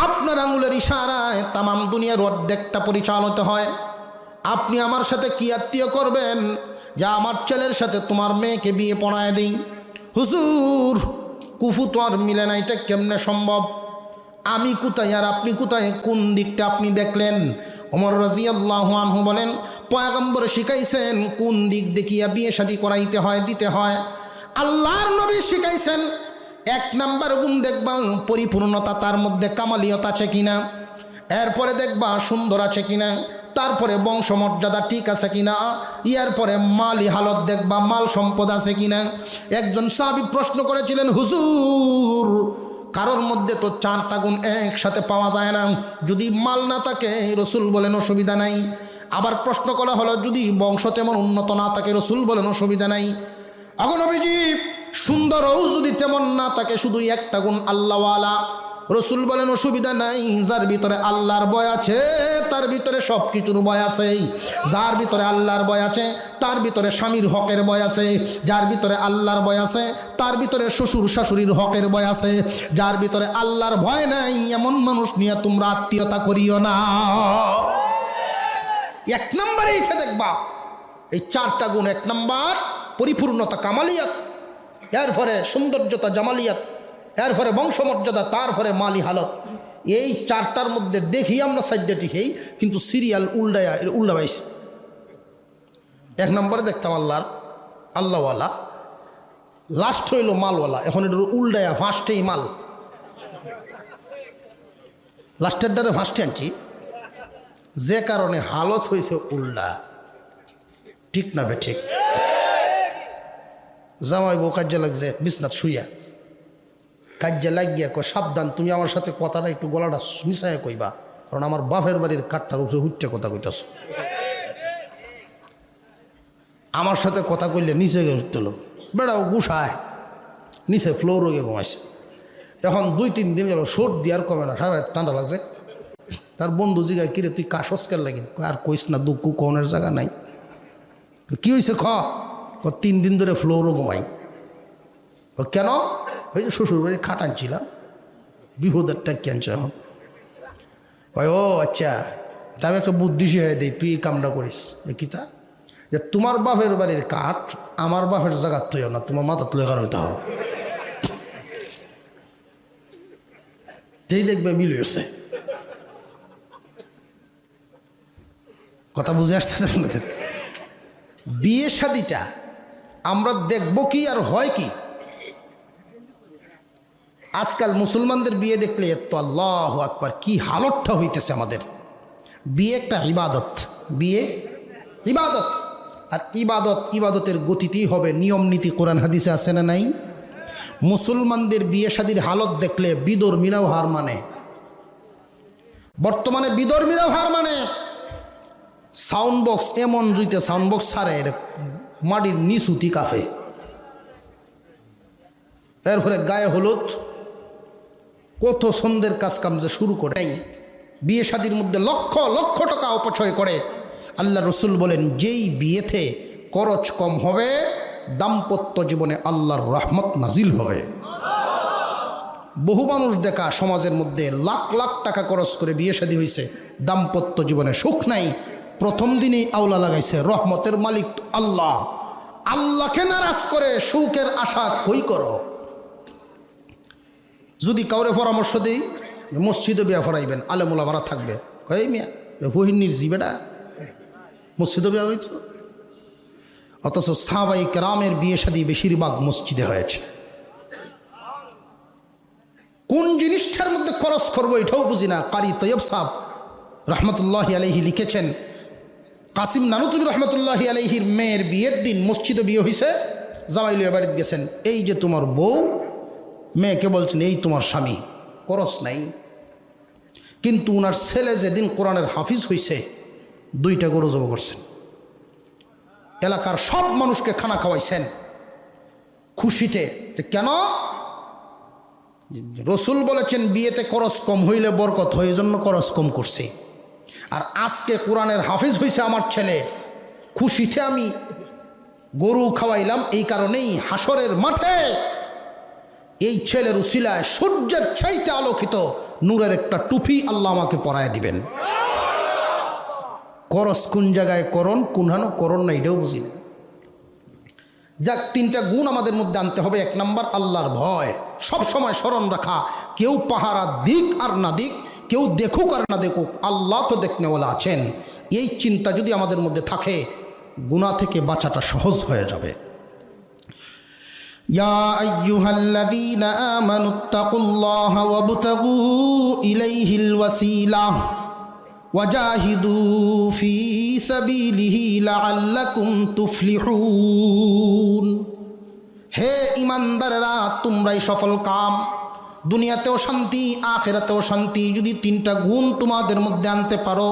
আপনার আঙুলের ইশারায় তামাম দুনিয়ার অর্ধেকটা পরিচালিত হয়। আপনি আমার সাথে কি আত্মীয় করবেন? যা আমার ছেলের সাথে তোমার মেয়েকে বিয়ে পড়ায় দিই। হুজুর, কুফু তো আর মিলে না, এটা কেমনে সম্ভব? আমি কোথায় আর আপনি কোথায়? কোন দিকটা আপনি দেখলেন? ওমর রাদিয়াল্লাহু আনহু বলেন, পয়গম্বর শিখাইছেন কোন দিক দেখিয়া বিয়ে শাদী করাইতে হয়, দিতে হয়। আল্লাহর নবী শিখাইছেন, এক নাম্বার গুণ দেখবা পরিপূর্ণতা, তার মধ্যে কামালিয়ত আছে কিনা, এরপরে দেখবা সুন্দর আছে কিনা, তারপরে বংশমর্যাদা ঠিক আছে কিনা, এরপরে মালি হালত দেখবা মাল সম্পদ আছে কিনা। একজন সাহাবী প্রশ্ন করেছিলেন, হুজুর, কারোর মধ্যে তো 4টা গুণ একসাথে পাওয়া যায় না, যদি মাল না থাকে? রসুল বলেন অসুবিধা নাই। আবার প্রশ্ন করা হলো, যদি বংশ তেমন উন্নত না থাকে? রসুল বলেন অসুবিধা নাই। নবীজি, সুন্দরও যদি তেমন না থাকে, শুধু একটা গুণ আল্লাহওয়ালা? রসুল বলেন অসুবিধা নাই। যার ভিতরে আল্লাহর ভয় আছে তার ভিতরে সব কিছুর ভয় আছে। যার ভিতরে আল্লাহর ভয় আছে তার ভিতরে স্বামীর হকের ভয় আছে। যার ভিতরে আল্লাহর ভয় আছে তার ভিতরে শ্বশুর শাশুড়ির হকের ভয় আছে। যার ভিতরে আল্লাহর ভয় নাই এমন মানুষ নিয়ে তোমরা আত্মীয়তা করিও না। এক নম্বরে এইটা দেখবা, এই 4টা গুণ। এক নম্বর পরিপূর্ণতা, কামালিয়াত, এরপরে সৌন্দর্যতা, জামালিয়াত, এরপরে বংশমর্যাদা, তারপরে মালি হালত। এই 4টার মধ্যে দেখি আমরা সাইডটা ঠিকই, কিন্তু সিরিয়াল উল্টা পাইছি। 1 নম্বরে দেখতাম আল্লাহওয়ালা, লাস্ট হইল মালওয়ালা। এখন এটা উল্টায়া ফার্স্টেই মাল, লাস্টের দ্বারা ফার্স্টে আনছি, যে কারণে হালত হয়েছে উল্টা। ঠিক না বে ঠিক? জামাই বউ কাজে লাগছে বিছনাথ শুইয়া, কাজে লাগিয়া কয়, সাবধান, তুমি আমার সাথে কথাটা একটু গলাটা মিশাইয়া কইবা, কারণ আমার বাপের বাড়ির কাঠটার উপরে হুট্টে কথা কইতাছ। আমার সাথে কথা কইলে নিচে গিয়ে উঠতেল, বেড়াও গুছায় নিচে ফ্লোরও গিয়ে ঘুমাইছে। এখন 2-3 দিন গেল, সর্দি আর কমে না, সারা ঠান্ডা লাগছে। তার বন্ধু জিগায়, কিরে তুই কাশস্কার লাগিন? আর কইস না, দুঃখ কনের জায়গা নাই। কি হয়েছে? 3 দিন ধরে ফ্লোরও ঘুমাই। কেন? ওই যে শ্বশুর বাড়ি খাট আনছিলাম, বিপদের টাকি আনছে। এখন কয়, ও আচ্ছা, তা আমি একটা বুদ্ধি শিখাই দিই, তুই এই কামটা করিস। কিতা? যে তোমার বাপের বাড়ির কাঠ আমার বাপের জায়গা তুইও না, তোমার মাথা তুলে কার হইতে হবে। যেই দেখবে মিল হয়েছে। কথা বুঝে আসতেছে আপনাদের? বিয়ে শাদিটা আমরা দেখব কি আর হয় কি? আজকাল মুসলমানদের বিয়ে দেখলে এত আল্লাহু আকবার, কি হালতটা হইতেছে আমাদের। বিয়ে একটা ইবাদত, বিয়ে ইবাদত, আর ইবাদতের গতিতেই হবে। নিয়ম নীতি কোরআন হাদিসে আছে না নাই? মুসলমানদের বিয়ে শাদির হালত দেখলে বিধর্মীরাও হার মানে। বর্তমানে বিধর্মীরাও হার মানে। সাউন্ড বক্স এমন জুইতে সাউন্ড বক্স ছাড়ে, এটা মাটির নিচুতি কাফে। এরপরে গায়ে হলুদ, কত সন্ধ্যের কাজকাম যে শুরু করে। বিয়ে শাদির মধ্যে লক্ষ লক্ষ টাকা অপচয় করে। আল্লাহ রসুল বলেন, যেই বিয়েতে খরচ কম হবে দাম্পত্য জীবনে আল্লাহর রহমত নাজিল হবে। বহু মানুষ দেখা সমাজের মধ্যে লাখ লাখ টাকা খরচ করে বিয়ে শাদী হয়েছে, দাম্পত্য জীবনে সুখ নাই। প্রথম দিনই আওলা লাগাইছে, রহমতের মালিক আল্লাহ। আল্লাহকে নারাজ করে সুখের আশা কই করো? যদি কাউরে পরামর্শ দিই মসজিদে বিয়া ফরাইবেন, আলেম ওলামারা থাকবে, এই মিয়া হুহিনীর জি বেটা মসজিদে ব্যবহৃত। অথচ সাহাবায়ে কেরামের বিয়ে শাদী বেশিরভাগ মসজিদে হয়েছে। কোন জিনিসটার মধ্যে খরচ করবো এটাও বুঝি না। কারি তৈয়ব সাহেব রহমতুল্লাহি আলাইহি লিখেছেন, কাসিম নানুতুবি রহমতুল্লাহি আলাইহির মেয়ের বিয়ের দিন মসজিদে বিয়ে হয়েছে, জামাইল বাড়িতে গেছেন, এই যে তোমার বউ, মেয়েকে বলছেন এই তোমার স্বামী, খরচ নাই। কিন্তু উনার ছেলে যেদিন কোরআনের হাফিজ হয়েছে 2টা গরু জবাই করছেন, এলাকার সব মানুষকে খানা খাওয়াইছেন খুশিতে। কেন? রসুল বলেছেন বিয়েতে খরচ কম হইলে বরকত হয়, এই জন্য খরচ কম করছে। আর আজকে কোরআনের হাফিজ হয়েছে আমার ছেলে, খুশিতে আমি গরু খাওয়াইলাম। এই কারণেই হাসরের মাঠে এই ছেলের উসিলায় সূর্যের চাইতে আলোকিত নূরের একটা টুপি আল্লাহ আমাকে পরায় দিবেন। খরচ কোন জায়গায় করণ, কোনহানো করণ না, এটাও বুঝি না। যাক, 3টা গুণ আমাদের মধ্যে আনতে হবে। 1 নম্বর আল্লাহর ভয়, সব সময় স্মরণ রাখা, কেউ পাহারা দিক আর না দিক, কেউ দেখুক আর না দেখুক, আল্লাহ তো দেখনেওয়ালা আছেন। এই চিন্তা যদি আমাদের মধ্যে থাকে, গুনাহ থেকে বাঁচাটা সহজ হয়ে যাবে। ইয়া আইয়ুহাল্লাযীনা আমানুত্তাকুল্লাহা ওয়াবতাগু ইলাইহিল ওয়াসিলা ওয়াজাহিদু ফি সাবিলিহি লাআল্লাকুম তুফলিহুন। হে ঈমানদারেরা, তোমরাই সফল কাম, দুনিয়াতেও শান্তি আখিরাতেও শান্তি যদি 3টা গুণ তোমাদের মধ্যে আনতে পারো।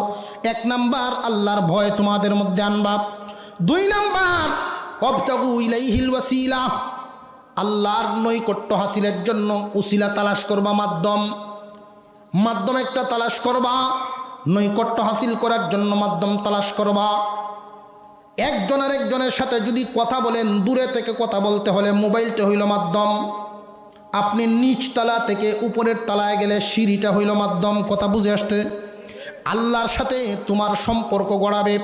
1 নাম্বার আল্লাহর ভয় তোমাদের মধ্যে আনবা। 2 নাম্বার ওয়াবতাগু ইলাইহিল ওয়াসিলা, আল্লাহর নৈকট্য হাসিলের জন্য উসিলা তালাশ করবা, মাধ্যম একটা তালাশ করবা। নৈকট্য হাসিল করার জন্য মাধ্যম তালাশ করবা। একজনের সাথে যদি কথা বলেন, দূরে থেকে কথা বলতে হলে মোবাইলটা হইল মাধ্যম। আপনি নিচ তলা থেকে উপরের তলায় গেলে সিঁড়িটা হইল মাধ্যম। কথা বুঝে আসতে? আল্লাহর সাথে তোমার সম্পর্ক গড়াবে,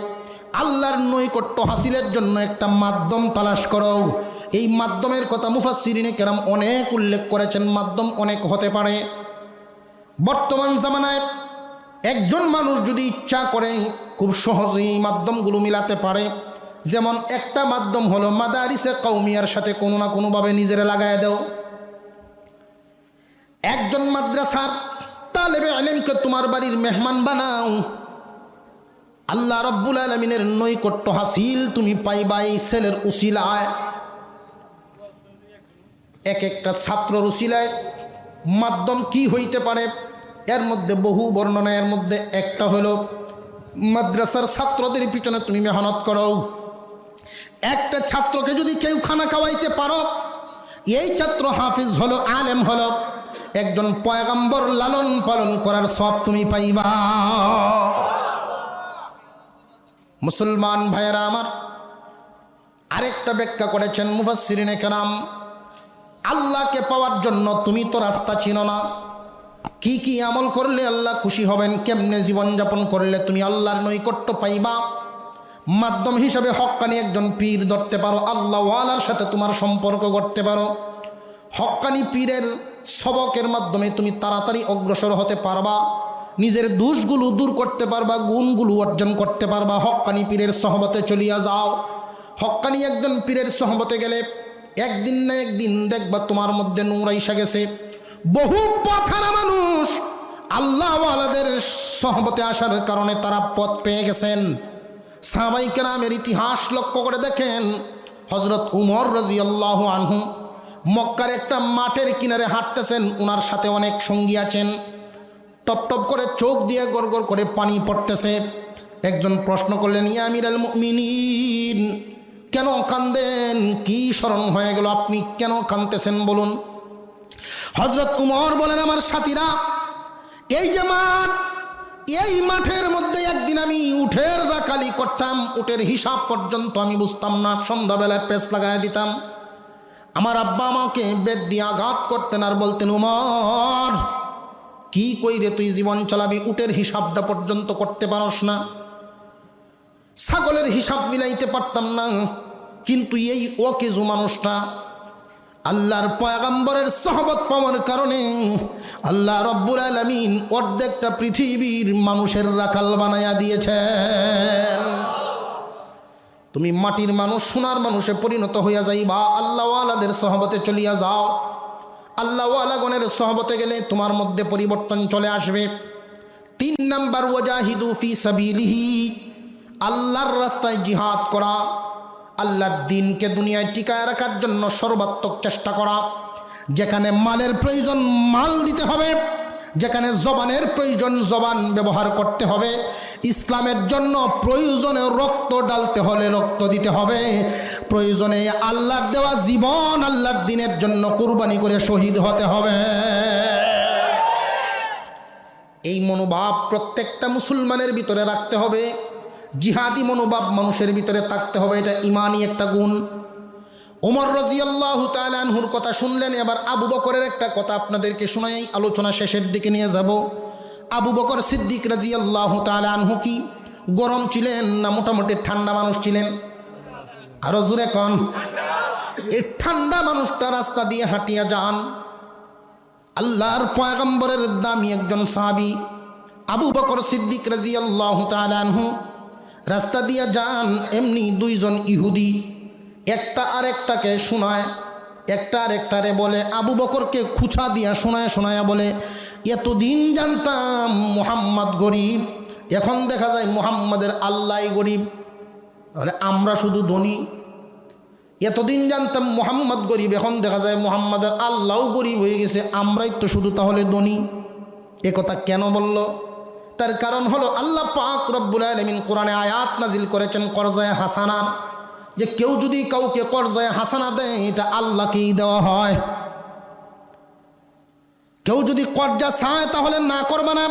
আল্লাহর নৈকট্য হাসিলের জন্য একটা মাধ্যম তালাশ করো। এই মাধ্যমের কথা মুফাসসিরিনে কেরাম অনেক উল্লেখ করেছেন। মাধ্যম অনেক হতে পারে। বর্তমান জামানায় একজন মানুষ যদি ইচ্ছা করে খুব সহজেই মাধ্যমগুলো মিলাতে পারে। যেমন একটা মাধ্যম হলো মাদারিসে কওমিয়ার সাথে কোনো না কোনোভাবে নিজেরা লাগায় দাও। একজন মাদ্রাসার তালেবে ইলমকে তোমার বাড়ির মেহমান বানাও, আল্লাহ রাব্বুল আলামিনের নৈকট্য হাসিল তুমি পাইবা এই ছেলের উসিলায়। একটা ছাত্রর উসিলায় মাধ্যম কি হইতে পারে, এর মধ্যে বহু বর্ণনা। এর মধ্যে একটা হলো মাদ্রাসার ছাত্রদের পিছনে তুমি মেহনত করো। একটা ছাত্রকে যদি কেউ খানা খাওয়াইতে পারো, এই ছাত্র হাফিজ হলো, আলেম হলো, একজন পয়গম্বর লালন পালন করার সওয়াব তুমি পাইবা। মুসলমান ভাইয়েরা আমার, আরেকটা ব্যাখ্যা করেছেন মুফাসসিরিনে কেরাম, আল্লাহকে পাওয়ার জন্য তুমি তো রাস্তা চিনো না। কি কি আমল করলে আল্লাহ খুশি হবেন, কেমনে জীবনযাপন করলে তুমি আল্লাহর নৈকট্য পাইবা, মাধ্যম হিসাবে হক্কানি একজন পীর ধরতে পারো, আল্লাহওয়ালার সাথে তোমার সম্পর্ক করতে পারো। হক্কানি পীরের সবকের মাধ্যমে তুমি তাড়াতাড়ি অগ্রসর হতে পারবা, নিজের দোষগুলো দূর করতে পারবা, গুণগুলো অর্জন করতে পারবা। হক্কানি পীরের সহবতে চলিয়া যাও। হক্কানি একজন পীরের সহবতে গেলে একদিন না একদিন দেখবা তোমার মধ্যে নূর আইসা গেছে। বহু পথহারা মানুষ আল্লাহওয়ালাদের সহবতে আসার কারণে তারা পথ পেয়ে গেছেন। সাহাবায়ে কেরামের ইতিহাস লক্ষ্য করে দেখেন, হযরত উমর রাদিয়াল্লাহু আনহু মক্কার একটা মাঠের কিনারে হাঁটতেছেন, ওনার সাথে অনেক সঙ্গী আছেন। টপ টপ করে চোখ দিয়ে গড় গড় করে পানি পড়তেছে। একজন প্রশ্ন করলেন, ইয়া আমিরাল মুমিনিন, কেন কান্দেন? কি স্মরণ হয়ে গেল, আপনি কেন কাঁদতেছেন বলুন? হযরত উমর বলেন, আমার সাথীরা, এই যে মাঠ, এই মাঠের মধ্যে একদিন আমি উটের রাখালি করতাম। উটের হিসাব পর্যন্ত আমি বুঝতাম না। সন্ধ্যাবেলায় পেস লাগাই দিতাম। আমার আব্বা আমাকে বেদ দিয়ে আঘাত করতেন আর বলতেন, উমর কি কইরে তুই জীবন চালাবি, উটের হিসাবটা পর্যন্ত করতে পারস না। ছাগলের হিসাব মিলাইতে পারতাম না। কিন্তু এই ওয়াকিজু মানুষটা আল্লাহর পয়গম্বরের সহবত পাওয়ার কারণে আল্লাহ রব্বুল আলামিন অর্ধেকটা পৃথিবীর মানুষের রাখাল বানায়া দিয়েছেন। তুমি মাটির মানুষ সোনার মানুষে পরিণত হইয়া যাইবা, আল্লাহওয়ালাদের সহবতে চলিয়া যাও। আল্লাহওয়ালাগণের সহবতে গেলে তোমার মধ্যে পরিবর্তন চলে আসবে। 3 নাম্বার, ওয়াজাহিদু ফি সাবিলিহি, আল্লাহর রাস্তায় জিহাদ করা, আল্লাহর দ্বীনকে দুনিয়ায় টিকায় রাখার জন্য সর্বাত্মক চেষ্টা করা। যেখানে মালের প্রয়োজন মাল দিতে হবে, যেখানে জবানের প্রয়োজন জবান ব্যবহার করতে হবে, ইসলামের জন্য প্রয়োজনে রক্ত ঢালতে হলে রক্ত দিতে হবে, প্রয়োজনে আল্লাহর দেওয়া জীবন আল্লাহর দ্বীনের জন্য কুরবানি করে শহীদ হতে হবে। এই মনোভাব প্রত্যেকটা মুসলমানের ভিতরে রাখতে হবে। জিহাদি মনোভাব মানুষের ভিতরে থাকতে হবে, এটা ইমানি একটা গুণ। ওমর রাদিয়াল্লাহু তাআলা আনহুর কথা শুনলেন, এবার আবু বকরের একটা কথা আপনাদেরকে শোনাই আলোচনা শেষের দিকে নিয়ে যাব। আবু বকর সিদ্দিক রাদিয়াল্লাহু তাআলা আনহু কি গরম ছিলেন না মোটামুটি ঠান্ডা মানুষ ছিলেন? আরো জোরে কোন। এই ঠান্ডা মানুষটা রাস্তা দিয়ে হাঁটিয়া যান, আল্লাহর পয়গম্বরের দামি একজন সাহাবী আবু বকর সিদ্দিক রাদিয়াল্লাহু তাআলা আনহু রাস্তা দিয়ে যান। এমনি 2 জন ইহুদি একটা আরেকটাকে শোনায়, একটা আরেকটারে বলে, আবু বকরকে খুঁচা দিয়া শোনায় বলে, এতদিন জানতাম মুহাম্মদ গরিব, এখন দেখা যায় মুহাম্মদের আল্লাহ গরিব, তাহলে আমরা শুধু ধনী। এতদিন জানতাম মুহাম্মদ গরিব, এখন দেখা যায় মুহাম্মদের আল্লাহও গরিব হয়ে গেছে, আমরাই তো শুধু তাহলে ধনী। এ কথা কেন বলল? তার কারণ হলো আল্লাহ পাক রব্বুল আলামিন কোরআনে আয়াত নাজিল করেছেন করজায়ে হাসানার, যে কেউ যদি কাউকে করজায়ে হাসানা দেয় এটা আল্লাহকেই দেওয়া হয়। কেউ যদি কর্জা চায় তাহলে না করবে না,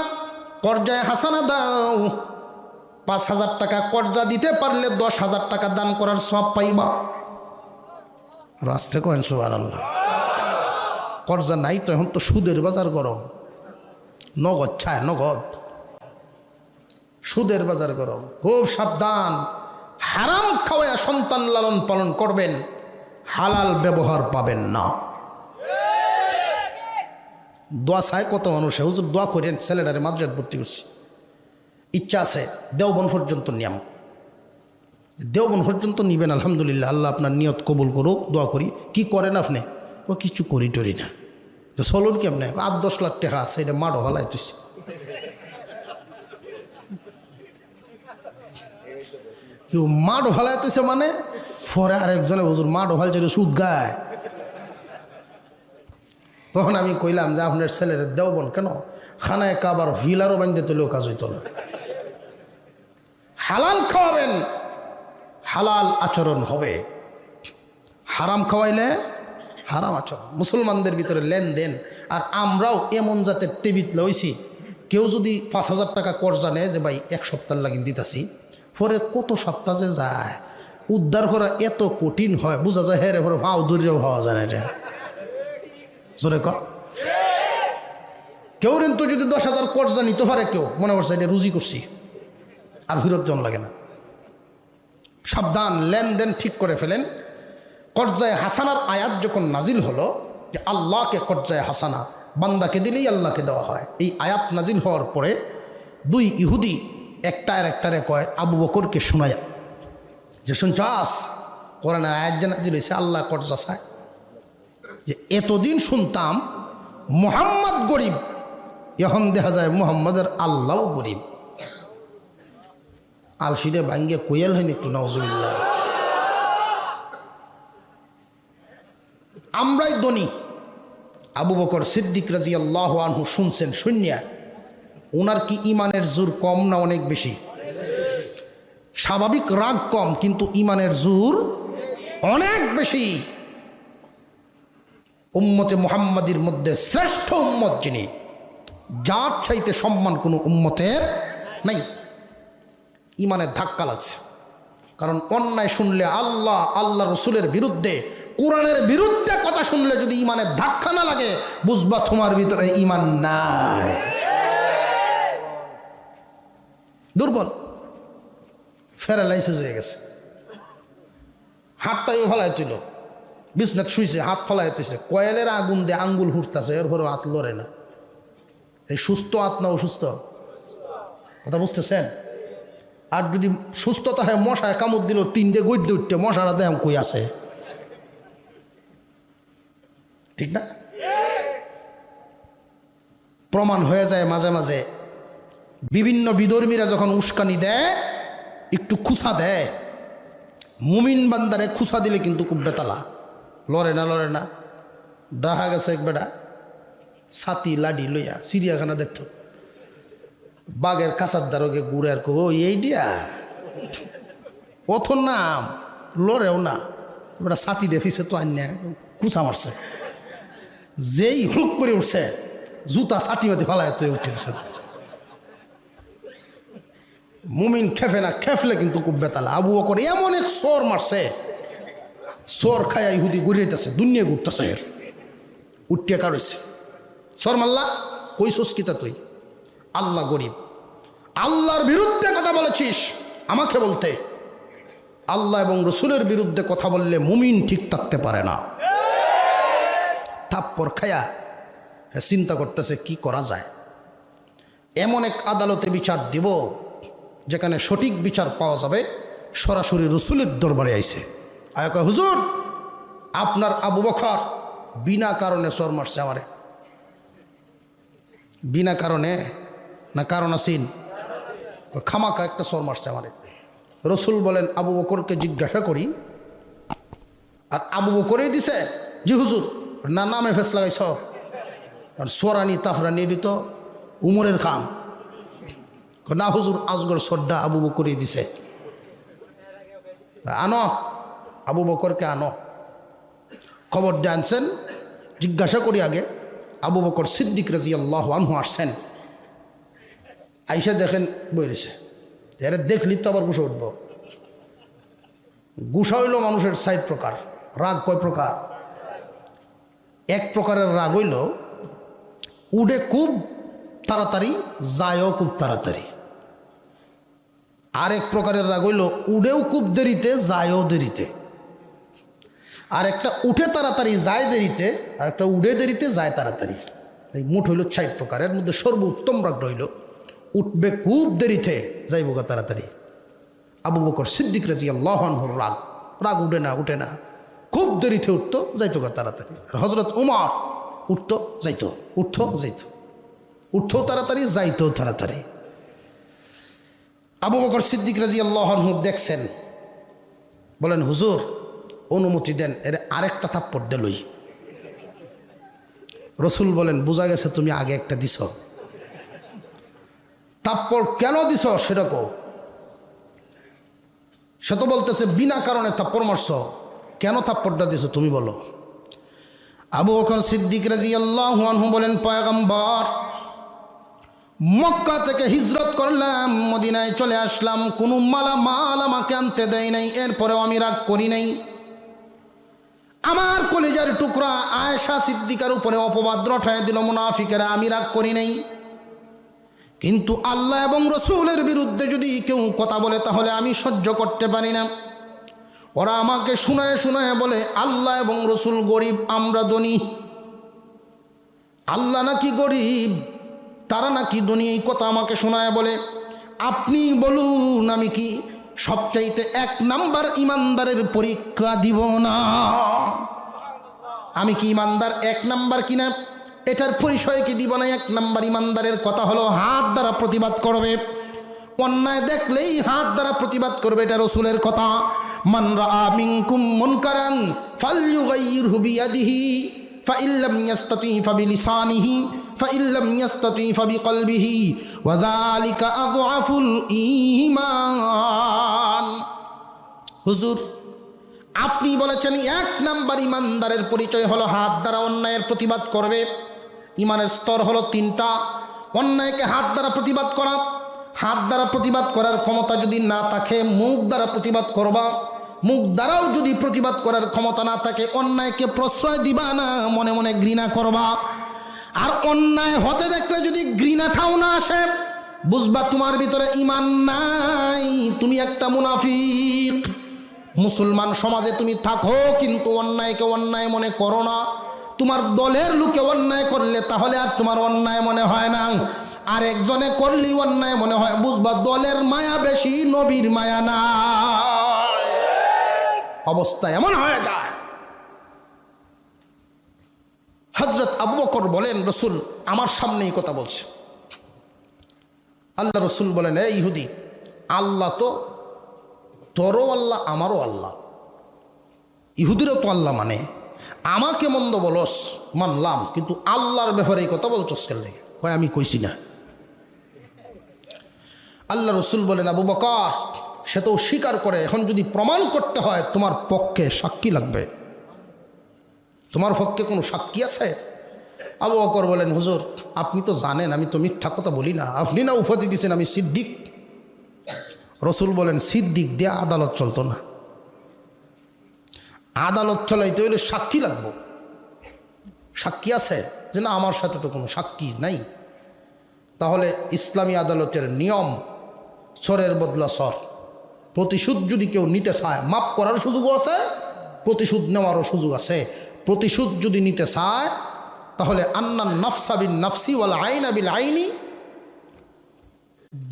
কর্জায়ে হাসানা দাও। 5,000 টাকা কর্জা দিতে পারলে 10,000 টাকা দান করার সব পাইবা। রাস্তে করেন সুবহানাল্লাহ। কর্জা নাই তো, এখন তো সুদের বাজার গরম, নগদ ছায় নগদ, সুদের বাজার গরম। খুব সাবধান, হারাম খাওয়া সন্তান লালন পালন করবেন, হালাল ব্যবহার পাবেন না। দোয়া চায় কত মানুষে, হুজুর দোয়া করেন ছেলেটারে মাদ্রাসায় ভর্তি করছি, ইচ্ছা আছে দেওবন পর্যন্ত নিয়াম, দেওবন পর্যন্ত নিবেন। আলহামদুলিল্লাহ, আল্লাহ আপনার নিয়ত কবুল করুক, দোয়া করি। কি করেন আপনি? ও কিছু করি টরি না। চলুন কেমনে? 8-10 লাখ টাকা আছে, এটা মাঠও হালাইতেছি। কেউ মাঠ ভালাইতেছে মানে পরে আরেকজনে হুজুর মাঠ ভালছে সুদ গায়। তখন আমি কইলাম যে আপনার ছেলের দেওবন কেন, খানায় কাবার হুইলারও বাঁধতে তোলেও কাজ হইত না। হালাল খাওয়াবেন, হালাল আচরণ হবে। হারাম খাওয়াইলে হারাম আচরণ। মুসলমানদের ভিতরে লেনদেন, আর আমরাও এমন জাতের টেবিত লইছি, কেউ যদি 5,000 টাকা কর্জা নেয় যে ভাই 1 সপ্তাহ লাগিয়ে দিতাছি, পরে কত সপ্তাহ যে যায়, উদ্ধার করা এত কঠিন হয়, বোঝা যায় হেরে পরে ভাও দূরেও ভাবা যায় না। এটা জোরে ক। কেউ কিন্তু যদি 10,000 কর্জা নিতে পারে, কেউ মনে করছে এটা রুজি করছি, আর ফিরত জন লাগে না। সাবধান, লেনদেন ঠিক করে ফেলেন। কর্জায়ে হাসানার আয়াত যখন নাজিল হলো যে আল্লাহকে কর্জায়ে হাসানা বান্দাকে দিলেই আল্লাহকে দেওয়া হয়, এই আয়াত নাজিল হওয়ার পরে 2 ইহুদি একটা আর একটারে কয়, আবু বকরকে শোনায় যে শুনছাস কোরআনের আয়াত যে নাজিল হয়েছে আল্লাহ কর্জা চায়, যে এতদিন শুনতাম মুহাম্মদ গরিব, এখন দেখা যায় মুহাম্মদের আল্লাহও গরিব। আলসিরে ভাঙ্গে কোয়েল হয়নি একটু, নাউজুবিল্লাহ। আমরাই ধনী। আবু বকর সিদ্দিক রাদিয়াল্লাহু আনহু শুনছেন, শুনিয়া ওনার কি ইমানের জোর কম না অনেক বেশি? স্বাভাবিক রাগ কম, কিন্তু ইমানের জোর অনেক বেশি। উম্মতে মুহাম্মাদির মধ্যে শ্রেষ্ঠ উম্মত যিনি, যার চাইতে সম্মান কোনো উম্মতের নাই। ইমানের ধাক্কা লাগছে, কারণ অন্যায় শুনলে, আল্লাহ রসুলের বিরুদ্ধে, কোরআনের বিরুদ্ধে কথা শুনলে যদি ইমানের ধাক্কা না লাগে, বুঝবা তোমার ভিতরে ইমান নাই, দুর্বল, প্যারালাইসিস হয়ে গেছে। হাতটাই ভালাই তুলো, বিছনাত শুইছে, হাত ফলাইতেছে, কয়েলের আগুন দিয়ে আঙ্গুল হুড়তেছে, এরপরেও হাত লড়ে না। এই সুস্থ হাত না অসুস্থ? কথা বুঝতেছেন? আর যদি সুস্থতা হয়, মশায় কামড় দিল, 3টে গদ্যে উঠতে, মশারা দেখ কই আছে, ঠিক না? প্রমাণ হয়ে যায় মাঝে মাঝে বিভিন্ন বিধর্মীরা যখন উস্কানি দেয়, একটু খুসা দেয়, মুমিন বান্দারে খুসা দিলে কিন্তু খুব বেতালা, লড়ে না। দেখা গেছে এক বেটা ছাতি লাডি লইয়া চিড়িয়াখানা দেখত, বাঘের কাঁচার দ্বারকে ঘুরে আর কো এই দিয়া অথর নাম, লড়েও না, বেটা ছাতি দেখিছে তো আন্যা খুসা মারছে, যেই হুক করে উঠছে জুতা ছাতি মাতি ফালায় তো উঠে দিচ্ছে। মুমিন খেফে না, খেফলে কিন্তু খুব বেতালা। আবু বকর এমন এক সর মারছে, সর খায়া ইহুদি ঘুরিয়েছে, দুনিয়া ঘুরতেছে, এর উঠিয়া কারছে সর মাল্লা। কই সস্কিতা তুই? আল্লাহ গরিব, আল্লাহর বিরুদ্ধে কথা বলেছিস আমাকে বলতে। আল্লাহ এবং রসুলের বিরুদ্ধে কথা বললে মুমিন ঠিক থাকতে পারে না। থাপ্পর খায়া চিন্তা করতেছে কি করা যায়। এমন এক আদালতে বিচার দিব যেখানে সঠিক বিচার পাওয়া যাবে। সরাসরি রসুলের দরবারে আইছে, আয়া কয় হুজুর আপনার আবু বকর বিনা কারণে চর মারছে আমারে। বিনা কারণে না কারণ আসিন? খামাকা একটা চর মারছে আমারে। রসুল বলেন আবু বকরকে জিজ্ঞাসা করি, আর আবু বকরেই দিছে? জি হুজুর। না নামে ফেস লাগাইছ? আর সোরানি তাফরানি দিত উমরের খাম। না হুজুর, আজগর সর্দা আবু বকরই দিছে। আনো আবু বকরকে আনো। খবর জানছেন, জিজ্ঞাসা করি আগে। আবু বকর সিদ্দিক রাদিয়াল্লাহু আনহু আসছেন, আইসা দেখেন বইরেছে। এরা দেখলি তো আবার গুসা উঠব। গুসা হইল মানুষের 4 প্রকার। রাগ কয় প্রকার? এক প্রকারের রাগ হইল উড়ে খুব তাড়াতাড়ি, যায়ও খুব তাড়াতাড়ি। আরেক প্রকারের রাগ হইল উড়েও খুব দেরিতে, যায়ও দেরিতে। আর একটা উঠে তাড়াতাড়ি, যায় দেরিতে, আর একটা উড়ে দেরিতে, যায় তাড়াতাড়ি। এই মোট হইল 4 প্রকারের মধ্যে সর্বোত্তম রাগ রইল উঠবে খুব দেরিতে, যাইব গা তাড়াতাড়ি। আবু বকর সিদ্দিক রাদিয়াল্লাহু আনহুর রাগ, রাগ উঠে না, খুব দেরিতে উঠতো, যাইতো গা তাড়াতাড়ি। আর হযরত উমর উঠতো যাইতো, উঠতো যাইতো, উঠতো তাড়াতাড়ি, যাইতো তাড়াতাড়ি। আবু বকর সিদ্দিক রাদিয়াল্লাহু আনহু দেখছেন, বলেন হুজুর অনুমতি দেন, এর আরেকটা থাপ্পড় দেলই। রসুল বলেন বোঝা গেছে তুমি আগে একটা দিছ, থাপ্পড় কেন দিছ সেটা কও। সে তো বলতেছে বিনা কারণে থাপ্পড় মারছ, কেন থাপ্পড়টা দিছ তুমি বলো। আবু বকর সিদ্দিক রাদিয়াল্লাহু আনহু বলেন পয়গম্বর, মক্কা থেকে হিজরত করলাম, মদিনায় চলে আসলাম, কোনো মালামাল আমাকে আনতে দেয় নাই, এরপরেও আমি রাগ করি নাই। আমার কলিজার টুকরা আয়েশা সিদ্দিকার উপরে অপবাদ রটায় দিল মুনাফিকেরা, আমি রাগ করি নাই। কিন্তু আল্লাহ এবং রসুলের বিরুদ্ধে যদি কেউ কথা বলে তাহলে আমি সহ্য করতে পারি না। ওরা আমাকে শুনায় শুনায় বলে আল্লাহ এবং রসুল গরিব, আমরা ধনী। আল্লাহ নাকি গরিব, তারা নাকি ধনী, এই কথা আমাকে শোনায় বলে। আপনি বলুন আমি কি সবচাইতে 1 নাম্বার ইমানদারের পরীক্ষা দিব না? আমি কি ইমানদার 1 নাম্বার কিনা এটার পরিচয় কি দিব না? 1 নাম্বার ইমানদারের কথা হলো হাত দ্বারা প্রতিবাদ করবে, অন্যায় দেখলেই হাত দ্বারা প্রতিবাদ করবে, এটা রসুলের কথা। মান রাআ মিনকুম মুনকারান ফালইয়ুগাইয়িরহু বিয়াদিহি ফাইল্লাম ইয়াস্তাতি ফাবিলিসানিহি ফাইল্লাম ইয়াস্তাতি ফাবিকলবিহি ওয়া যালিকা আযআফুল ঈমান। হুজুর আপনি বলেছেন 1 নাম্বার ইমানদারের পরিচয় হলো হাত দ্বারা অন্যায়ের প্রতিবাদ করবে। ইমানের স্তর হলো 3টা। অন্যায়কে হাত দ্বারা প্রতিবাদ করা, হাত দ্বারা প্রতিবাদ করার ক্ষমতা যদি না থাকে মুখ দ্বারা প্রতিবাদ করবা, মুখ দ্বারাও যদি প্রতিবাদ করার ক্ষমতা না থাকে অন্যায়কে প্রশ্রয় দিবা না, মনে মনে ঘৃণা করবা। আর অন্যায় হতে দেখলে যদি ঘৃণাটাও না আসে বুঝবা তোমার ভিতরে ইমান নাই, তুমি একটা মুনাফিক। মুসলমান সমাজে তুমি থাকো, কিন্তু অন্যায়কে অন্যায় মনে করো না। তোমার দলের লোকে অন্যায় করলে তাহলে আর তোমার অন্যায় মনে হয় না, আর একজনে করলেই অন্যায় মনে হয়। বুঝবা দলের মায়া বেশি, নবীর মায়া না। অবস্থা এমন হয়ে যায়। হযরত আবু বকর বলেন, রসুল আমার সামনেই কথা বলছে। আল্লাহ রসুল বলেন, এই ইহুদি, আল্লাহ তো তোরও আল্লাহ, আমারও আল্লাহ। ইহুদিরও তো আল্লাহ মানে, আমাকে মন্দ বলস মানলাম, কিন্তু আল্লাহর ব্যাপারে এই কথা বলছস কেন? কয় আমি কইছি না। আল্লাহ রসুল বলেন, আবু বকর সে তো স্বীকার করে, এখন যদি প্রমাণ করতে হয় তোমার পক্ষে সাক্ষী লাগবে। তোমার পক্ষে কোনো সাক্ষী আছে? আবু বকর বলেন, হুজুর আপনি তো জানেন আমি তো মিথ্যা কথা বলি না, আপনি না উপাধি দিয়েছেন আমি সিদ্দিক। রসুল বলেন, সিদ্দিক দিয়ে আদালত চলতো না, আদালত চলাইতে হলে সাক্ষী লাগবো। সাক্ষী আছে? যে না আমার সাথে তো কোনো সাক্ষী নাই। তাহলে ইসলামী আদালতের নিয়ম, সরের বদলা সর। প্রতিশোধ যদি কেউ নিতে চায়, মাপ করার সুযোগও আছে, প্রতিশোধ নেওয়ারও সুযোগ আছে। প্রতিশোধ যদি নিতে চায় তাহলে আন্নান নাফসা বিন নাফসি ওয়াল আইনা বিল আইনি,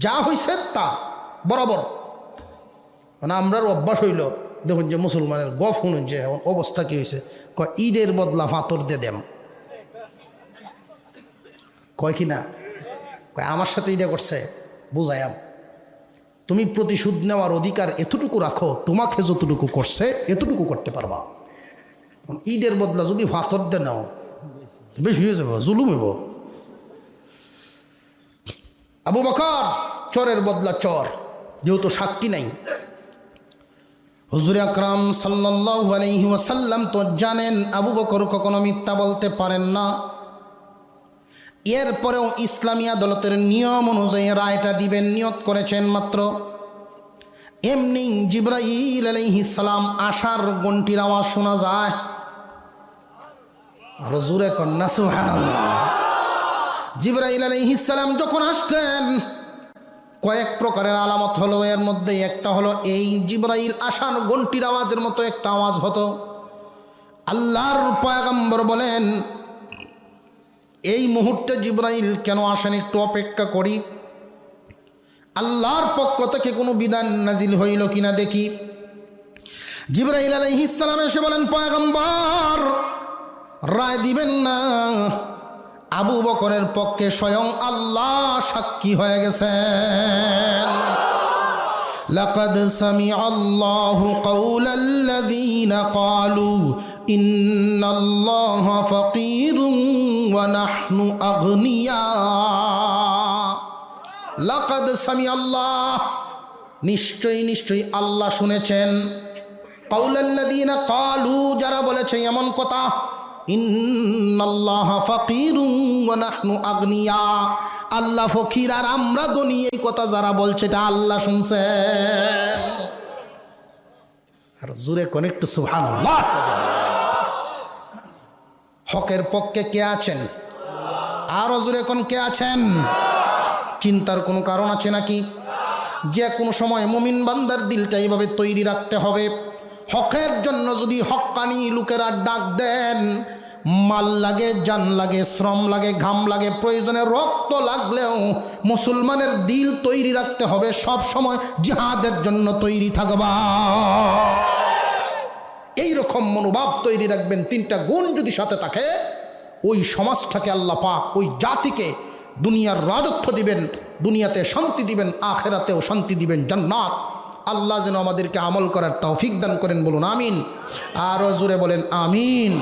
যা হইছে তা বরাবর। মানে আমরার অভ্যাস হইল, দেখুন যে মুসলমানের গফ শুনুন যে অবস্থা কী হয়েছে, কয় ঈদের বদলা ফাতর দিয়ে দেন। কয় কি না, কয় আমার সাথে ঈদে করছে, বুঝায়াম তুমি প্রতিশোধ নেওয়ার অধিকার এতটুকু রাখো, তোমাকে যতটুকু করছে এতটুকু করতে পারবা। ঈদের বদলা যদি ফাতর দিয়ে নাও বেশি হয়ে যাবো, জুলুম হইব। আবু বকর চরের বদলা চর, যেহেতু সাক্ষী নাই। হুজুর আকরাম সাল্লাল্লাহু আলাইহি ওয়াসাল্লাম তো জানেন আবু বকর কখনো মিথ্যা বলতে পারেন না। এরপরেও ইসলামী আদালতের নিয়ম অনুযায়ী রায়টা দিবেন নিয়ত করেছেন মাত্র। এমনি জিবরাইল আলাইহিস সালাম আসার ঘন্টির আওয়াজ শোনা যায়। আর জোরে কন্যা সুবহানাল্লাহ। জিবরাইল আলাইহিস সালাম যখন আসতেন কয়েক প্রকারের আলামত হলো, এর মধ্যে একটা হলো এই জিবরাইল আসার ঘন্টির আওয়াজের মতো একটা আওয়াজ হতো। আল্লাহর পয়গম্বর বলেন, এই মুহূর্তে জিবরাইল কেন আসেন, একটু অপেক্ষা করি, আল্লাহর পক্ষ থেকে কোনো বিধান নাজিল হইল কিনা দেখি। জিবরাইল আলাইহিস সালাম এসে বলেন, পয়গম্বর রায় দিবেন না, আবু বকরের পক্ষে স্বয়ং আল্লাহ সাক্ষী হয়ে গেছেন। লাকাদ সামিআল্লাহু কাওলাল্লাযীনা ক্বালু ইন্নাল্লাহা ফাকীরুন ওয়া নাহনু আগনিয়া। লাকাদ সামিআল্লাহ, নিশ্চয়ই নিশ্চয়ই আল্লাহ শুনেছেন, কাওলাল্লাযীনা ক্বালু, যারা বলেছে এমন কথা, ইন্নাল্লাহা ফাকীরুন ওয়া নাহনু আগনিয়া, আল্লাহ ফকির আর আমরা ধনী, এই কথা যারা বলছে এটা আল্লাহ শুনছেন। আর জোরে কোন একটু সুবহানাল্লাহ। হকের পক্ষে কে আছেন? আরো জোরে কোন কে আছেন? চিন্তার কোনো কারণ আছে নাকি? যে কোনো সময় মুমিন বান্দার দিলটা এইভাবে তৈরি রাখতে হবে। হকের জন্য যদি হক্কানি লোকেরা ডাক দেন, মাল লাগে, জান লাগে, শ্রম লাগে, ঘাম লাগে, প্রয়োজনে রক্ত লাগলেও মুসলমানের দিল তৈরি রাখতে হবে, সব সময় জিহাদের জন্য তৈরি থাকবা। এই রকম মনোভাব তৈরি রাখবেন। তিনটা গুণ যদি সাথে থাকে, ওই সমাজটাকে আল্লাহ পাক, ওই জাতিকে দুনিয়ার রাজত্ব দিবেন, দুনিয়াতে শান্তি দিবেন, আখেরাতেও শান্তি দিবেন, জান্নাত। আল্লাহ যেন আমাদেরকে আমল করার তৌফিক দান করেন, বলুন আমিন। আরও জোরে বলেন আমিন।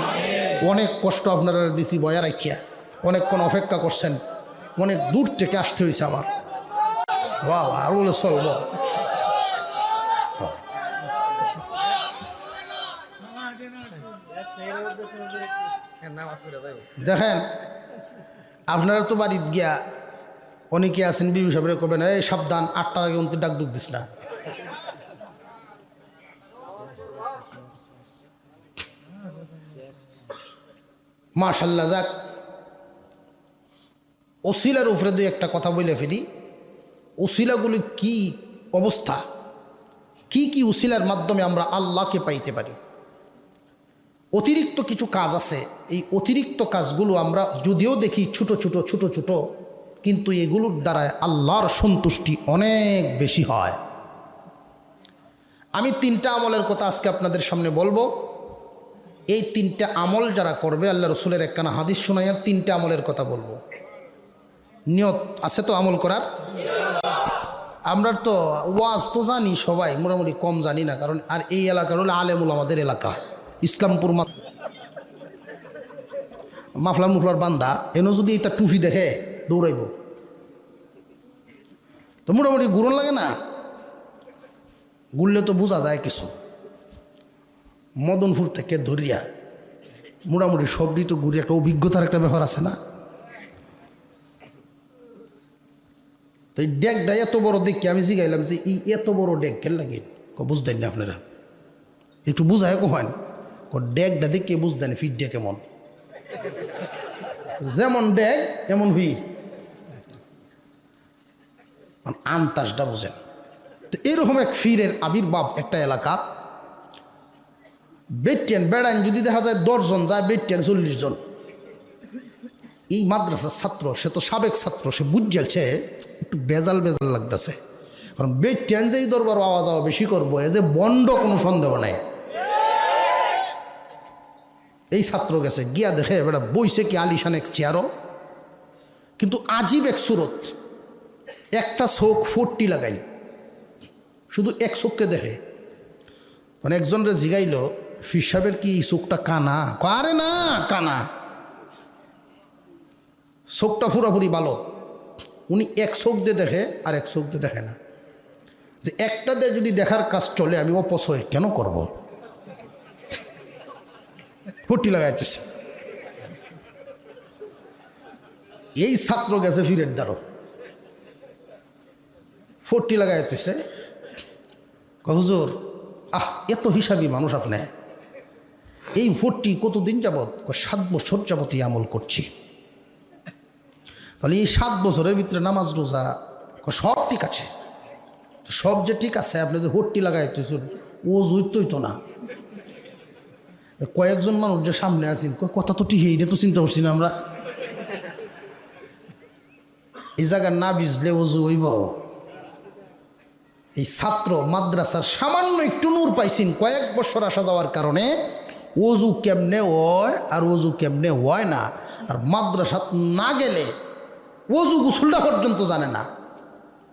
অনেক কষ্ট আপনারা দিছি বয়া রাখিয়া, অনেকক্ষণ অপেক্ষা করছেন, অনেক দূর থেকে আসতে হয়েছে আবার। বাহ, আর বলে চলব। দেখেন আপনারা তো বাড়িত গিয়া অনেকে আছেন, বিবি সাহেবের কবেন, এই সাবধান, 8টার আগে অন্তি ডাক ডুক দিস না। মাশাল্লাহ, যাক, ওসিলার উপরে দুই একটা কথা বলে ফেলি। ওসিলাগুলি কি অবস্থা, কি কি উসিলার মাধ্যমে আমরা আল্লাহকে পাইতে পারি। অতিরিক্ত কিছু কাজ আছে, এই অতিরিক্ত কাজগুলো আমরা যদিও দেখি ছোট ছোট ছোট ছোট, কিন্তু এগুলোর দ্বারায় আল্লাহর সন্তুষ্টি অনেক বেশি হয়। আমি 3টা আমলের কথা আজকে আপনাদের সামনে বলবো। এই 3টা আমল যারা করবে, আল্লাহ রসুলের একখানা হাদিস শোনাইয়া 3টা আমলের কথা বলবো। নিয়ত আছে তো আমল করার? আমরা তো ওয়াজ তো জানি সবাই, মোটামুটি কম জানি না, কারণ আর এই এলাকার হলো আলেমুল আমাদের এলাকা, ইসলামপুর মাফলার মুফলার বান্দা, এনে যদি এটা টুফি দেখে দৌড়াইব, তো মোটামুটি ঘুরন লাগে না, ঘুরলে তো বোঝা যায় কিছু। মদনপুর থেকে ধরিয়া মোটামুটি সবটি তো ঘুরে, একটা অভিজ্ঞতার একটা ব্যাপার আছে না। তো এই ডেকটা এত বড় দেখে আমি জিগাইলাম যে এই এত বড় ডেক কেন লাগে, বুঝতেন না আপনারা, একটু বুঝায় কহেন। ডেকটা দেখে বুঝতেন ফিট ডেক কেমন, যেমন ডেক এমন ভিড়, আন্তাজটা বুঝেন। তো এরকম এক ফিরের আবির্ভাব একটা এলাকা। বেটিয়ান বেড়াইন যদি দেখা যায় 10 জন যায়, বেটিয়ান 40 জন। এই মাদ্রাসার ছাত্র, সে তো সাবেক ছাত্র, সে বুঝছে একটু বেজাল বেজাল লাগতেছে, কারণ বেটিয়ান যে এই দরবার আওয়াজ আওয়া বেশি করবো, এ যে বন্ড কোনো সন্দেহ নাই। এই ছাত্র গেছে গিয়া দেখে বেটা বইছে কি আলিশান এক চেয়ারও, কিন্তু আজীব এক সুরত, একটা চোখ 40 লাগাইল, শুধু এক চোখকে দেখে। মানে একজনরে জিগাইল, ফির সাহেবের কি এই চোখটা কানা? আরে না কানা, চোখটা পুরাপুরি ভালো। উনি এক চোখ দিয়ে দেখে আর এক চোখ দিয়ে দেখে না, যে একটা দিয়ে যদি দেখার কাজ চলে আমি অপচয় কেন করব? 40 লাগাইতেছে। এই ছাত্র গেছে ফিরের দ্বারো, 40 লাগাইতেছে। হুজুর এত হিসাবী মানুষ আপনি, এই 40 কতদিন যাবৎ? 7 বছর যাবৎ এই আমল করছি। তাহলে এই 7 বছরের ভিতরে নামাজ রোজা সব ঠিক আছে? সব যে ঠিক আছে, আপনি যে 40 লাগাইতেছেন ও জুইতই তো না। কয়েকজন মানুষ যে সামনে আছেন, কথা তো ঠিক, এটা তো চিন্তা করছি না আমরা। এই জায়গার না বুঝলে ওজু হইব। এই ছাত্র মাদ্রাসার সামান্য একটু নূর পাইছেন কয়েক বছর আসা যাওয়ার কারণে, ওজু কেমনে হয় আর ওজু কেমনে হয় না, আর মাদ্রাসা না গেলে ওজু গুসুলটা পর্যন্ত জানে না।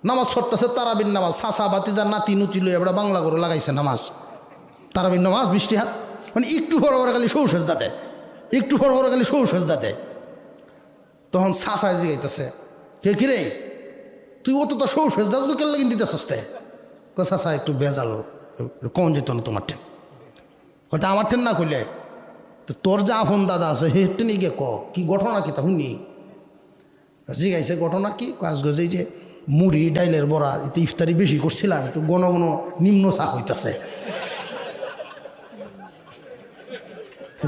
নামাজ পড়তেছে তারাবির নামাজ, সাসা বাতিজার নাতি নুতি লই এবার বাংলা করে লাগাইছে নামাজ, তারাবির নামাজ 20টি হাত, মানে একটু বড় বড় খালি সৌসেজ দাতে, একটু বড় বড় খালি সৌসেজ দাতে। তখন সাসায় জিগাইতেছে, কে কিরে তুই অত তো সৌসেজ দাস কেন লাগিন দিতেছস? সাসা একটু বেজাল, কন যেত না তোমার ঠেন? হয়তো আমার ঠেন না কইলে তো তোর যে আফন দাদা আছে হে টেনে গিয়ে কি ঘটনা কি তা শুনি? জিগাইছে ঘটনা কি? কাজ গজে যে মুড়ি ডাইলের বড়া এতে ইফতারি বেশি করছিলাম, একটু ঘন ঘন নিম্ন চাপ হইতেছে,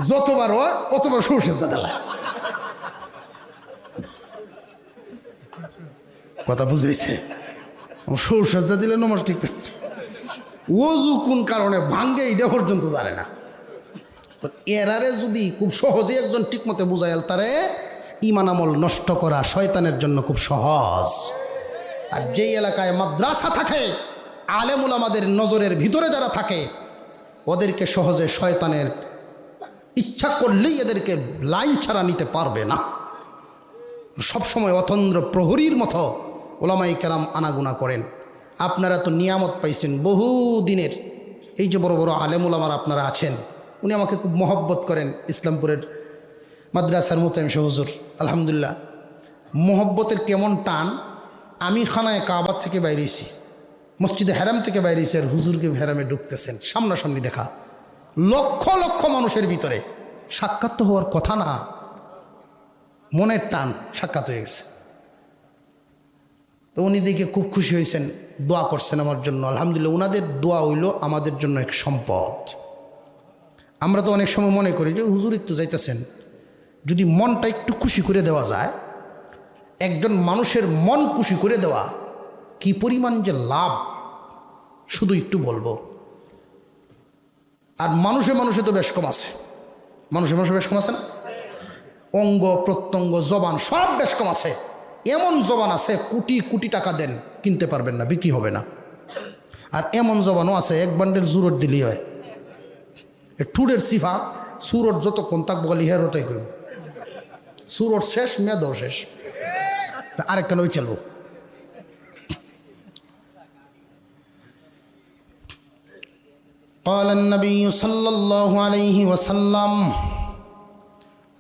যতবার হয় অতবার সরষের দাদা। কথা বুঝেছে? সরষেজা দিলে নমাজ ঠিক, ওজু কোন কারণে ভাঙ্গে এটা পর্যন্ত জানে না। এরারে যদি খুব সহজে একজন ঠিকমতো বুঝাইল, তারে ঈমান আমল নষ্ট করা শয়তানের জন্য খুব সহজ। আর যেই এলাকায় মাদ্রাসা থাকে, আলেম উলামাদের নজরের ভিতরে যারা থাকে, ওদেরকে সহজে শয়তানের ইচ্ছা করলেই এদেরকে লাইন ছাড়া নিতে পারবে না। সবসময় অতন্দ্র প্রহরীর মতো ওলামাই কেরাম আনাগুনা করেন। আপনারা তো নিয়ামত পাইছেন বহু দিনের, এই যে বড় বড় আলেম উলামার আপনারা আছেন, উনি আমাকে খুব মহব্বত করেন। ইসলামপুরের মাদ্রাসার মোতায়েম হুজুর, আলহামদুলিল্লাহ, মহব্বতের কেমন টান। আমি খানায় কাবার থেকে বাইরেছি, মসজিদে হেরাম থেকে বাইরেছি, আর হুজুরকে হেরামে ঢুকতেছেন, সামনাসামনি দেখা, লক্ষ লক্ষ মানুষের ভিতরে। সাক্ষাৎ তো হওয়ার কথা না, মনের টান সাক্ষাৎ হয়ে গেছে। তো উনি দেখে খুব খুশি হয়েছেন, দোয়া করছেন আমার জন্য। আলহামদুলিল্লাহ, ওনাদের দোয়া হইল আমাদের জন্য এক সম্পদ। আমরা তো অনেক সময় মনে করি যে হুজুর তো যাইতেছেন, যদি মনটা একটু খুশি করে দেওয়া যায়, একজন মানুষের মন খুশি করে দেওয়া কি পরিমাণ যে লাভ, শুধু একটু বলবো। আর মানুষে মানুষে তো বেশ কম আছে, মানুষে মানুষে বেশ কম আছে না? অঙ্গ প্রত্যঙ্গ জবান সব বেশ কম আছে। এমন জবান আছে কোটি কোটি টাকা দেন কিনতে পারবেন না, বিক্রি হবে না। আর এমন জবানও আছে এক বান্ডেল জুরট দিলেই হয়। ঠুডের সিফাত সুরট যতক্ষণ থাকবো খালি হেরোতাই করব, সুরট শেষ মেয়াদও শেষ, আরেকটা নই চলবো। قال النبي صلى الله عليه وسلم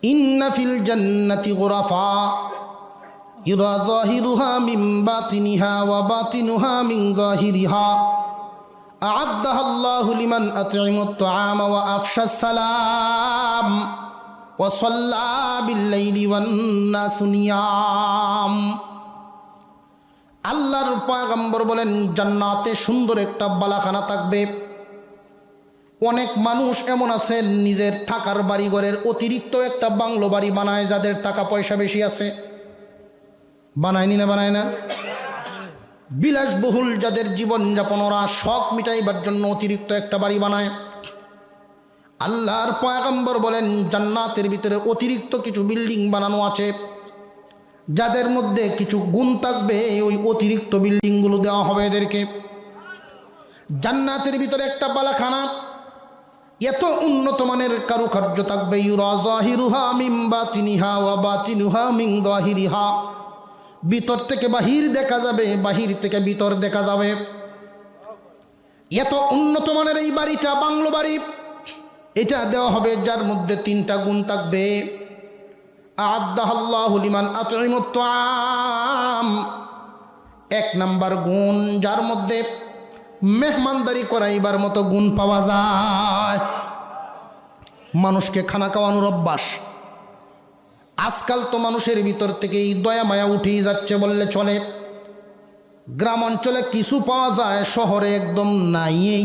إن في الجنة غرفا يرى ظاهرها من باطنها وباطنها من ظاهرها أعدها الله لمن أطعم الطعام وأفشى السلام وصلى بالليل والناس نيام। আল্লাহর পয়গম্বর বলেন জান্নাতে সুন্দর একটা বালাখানা থাকবে। অনেক মানুষ এমন আছে নিজের থাকার বাড়িঘরের অতিরিক্ত একটা বাংলো বাড়ি বানায়, যাদের টাকা পয়সা বেশি আছে। বানায়নি না? বানায় না? বিলাসবহুল যাদের জীবনযাপন, ওরা শখ মিটাইবার জন্য অতিরিক্ত একটা বাড়ি বানায়। আল্লাহর পয়গম্বর বলেন জান্নাতের ভিতরে অতিরিক্ত কিছু বিল্ডিং বানানো আছে, যাদের মধ্যে কিছু গুণ থাকবে, ওই অতিরিক্ত বিল্ডিংগুলো দেওয়া হবে এদেরকে। জান্নাতের ভিতরে একটা বালাখানা এত উন্নত মানের কারুকার্য থাকবে, ইউরা যাহিরুহা মিন বাতিনিহা ওয়া বাতিনুহা মিন যাহিরিহা, ভিতর থেকে বাহির দেখা যাবে, বাহির থেকে ভিতর দেখা যাবে। এত উন্নত মানের এই বাড়িটা, বাংলো বাড়ি, এটা দেওয়া হবে যার মধ্যে তিনটা গুণ থাকবে। আ'আদ্দাহাল্লাহু লিমান আত'ইমুত তা'আম, এক নাম্বার গুণ, যার মধ্যে মেহমানদারি করাইবার মতো গুণ পাওয়া যায়। মানুষকে খানা খাওয়ানোর অভ্যাস আজকাল তো মানুষের ভিতর থেকে এই দয়া মায়া উঠেই যাচ্ছে বললে চলে। গ্রাম অঞ্চলে কিছু পাওয়া যায়, শহরে একদম নাই।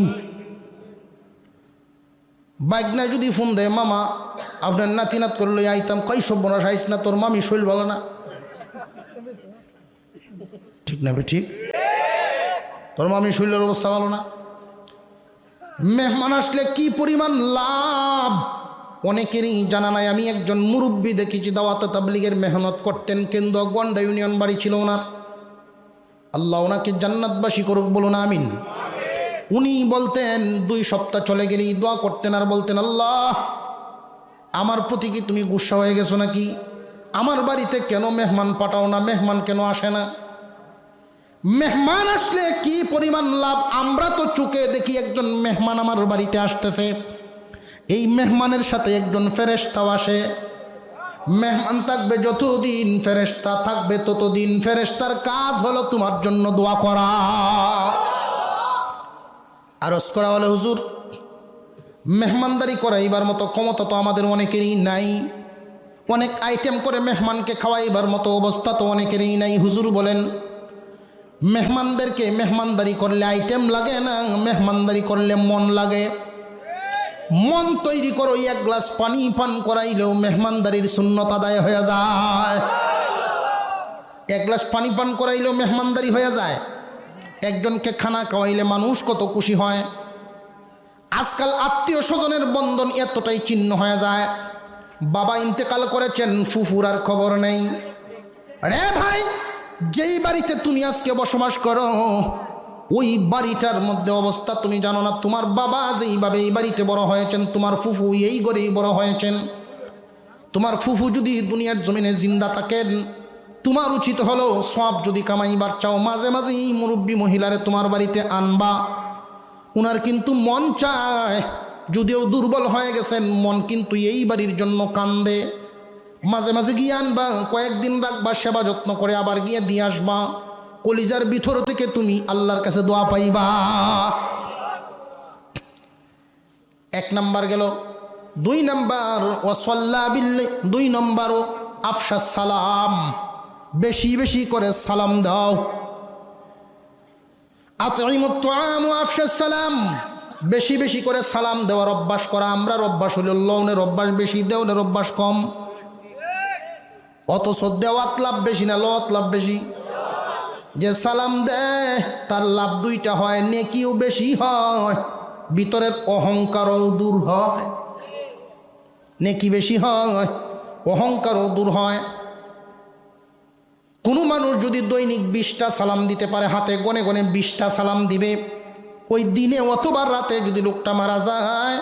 বাইকনা যদি ফোন দেয়, মামা আপনার নাতিনাত করলে আইতাম, কই সব বোনাস আইস না, তোর মামি শৈল ভালো না। ঠিক না বে? ঠিক, তোর মামি শৈলের অবস্থা ভালো না। মেহমান আসলে কি পরিমাণ লাভ অনেকেরই জানা নাই। আমি একজন মুরব্বী দেখেছি, দাওয়াত তাবলীগের মেহনত করতেন, কিন্তু গন্ডা ইউনিয়ন বাড়ি ছিল ওনার। আল্লাহ ওনাকে জান্নাতবাসী করুক, বলুন আমিন। উনি বলতেন 2 সপ্তাহ চলে গেলেই দোয়া করতেন আর বলতেন, আল্লাহ আমার প্রতি কি তুমি গুসা হয়ে গেছো নাকি? আমার বাড়িতে কেন মেহমান পাঠাও না, মেহমান কেন আসে না? মেহমান আসলে কি পরিমাণ লাভ। আমরা তো চোখে দেখি একজন মেহমান আমার বাড়িতে আসতেছে, এই মেহমানের সাথে একজন ফেরেশতাও আসে। মেহমান থাকবে যতদিন, ফেরেশতা থাকবে ততদিন। ফেরেশতার কাজ হলো তোমার জন্য দোয়া করা, আরজ করা। বলে হুজুর মেহমানদারি করাইবার মতো ক্ষমতা তো আমাদের অনেকেরই নাই, অনেক আইটেম করে মেহমানকে খাওয়াইবার মতো অবস্থা তো অনেকেরই নাই। হুজুর বলেন মেহমানদেরকে মেহমানদারি করলে আইটেম লাগে না, মেহমানদারি করলে মন লাগে। মন তৈরি করো, 1 গ্লাস পানি পান করাইলেও মেহমানদারির সুন্নত আদায় হয়ে যায়। 1 গ্লাস পানি পান করাইলেও মেহমানদারি হয়ে যায়। একজনকে খানা খাওয়াইলে মানুষ কত খুশি হয়। আজকাল আত্মীয় স্বজনের বন্ধন এতটাই ছিন্ন হয়ে যায়। বাবা ইন্তেকাল করেছেন, ফুফুর আর খবর নেই। রে ভাই, যেই বাড়িতে তুমি আজকে বসবাস করো, ওই বাড়িটার মধ্যে অবস্থা তুমি জানো না। তোমার বাবা যেইভাবে এই বাড়িতে বড় হয়েছেন, তোমার ফুফু এই ঘরেই বড় হয়েছেন। তোমার ফুফু যদি দুনিয়ার জমিনে জিন্দা থাকেন, তোমার উচিত হলো সব যদি কামাইবার চাও, মাঝে মাঝে এই মুরব্বী মহিলারে তোমার বাড়িতে আনবা। উনার কিন্তু মন চায়, যদিও দুর্বল হয়ে গেছেন, মন কিন্তু এই বাড়ির জন্য কান্দে। মাঝে মাঝে গিয়ে আনবা, কয়েকদিন রাখবা, সেবা যত্ন করে আবার গিয়ে দিয়ে আসবা। কলিজার ভিতর থেকে তুমি আল্লাহর কাছে দোয়া পাইবা। 1 নাম্বার গেল। 2 নাম্বার ওয়াসাল্লা বিল্লাহ, 2 নম্বরও আফশা সালাম, বেশি বেশি করে সালাম দাও। আতঈমুত তাআম ওয়া আফশাস সালাম, বেশি বেশি করে সালাম দেওয়ার অভ্যাস করা। আমরা অভ্যাস হলো লওনের অভ্যাস বেশি, দেওনের অভ্যাস কম। অথচ দেওয়াত লাভ বেশি না লওয়াত লাভ বেশি? যে সালাম দেয় তার লাভ দুইটা হয়, নেকিও বেশি হয়, ভিতরের অহংকারও দূর হয়। নেকি বেশি হয়, অহংকারও দূর হয়। কোনো মানুষ যদি দৈনিক 20টা সালাম দিতে পারে, হাতে গনে গনে 20টা সালাম দিবে, ওই দিনে অথবা রাতে যদি লোকটা মারা যায়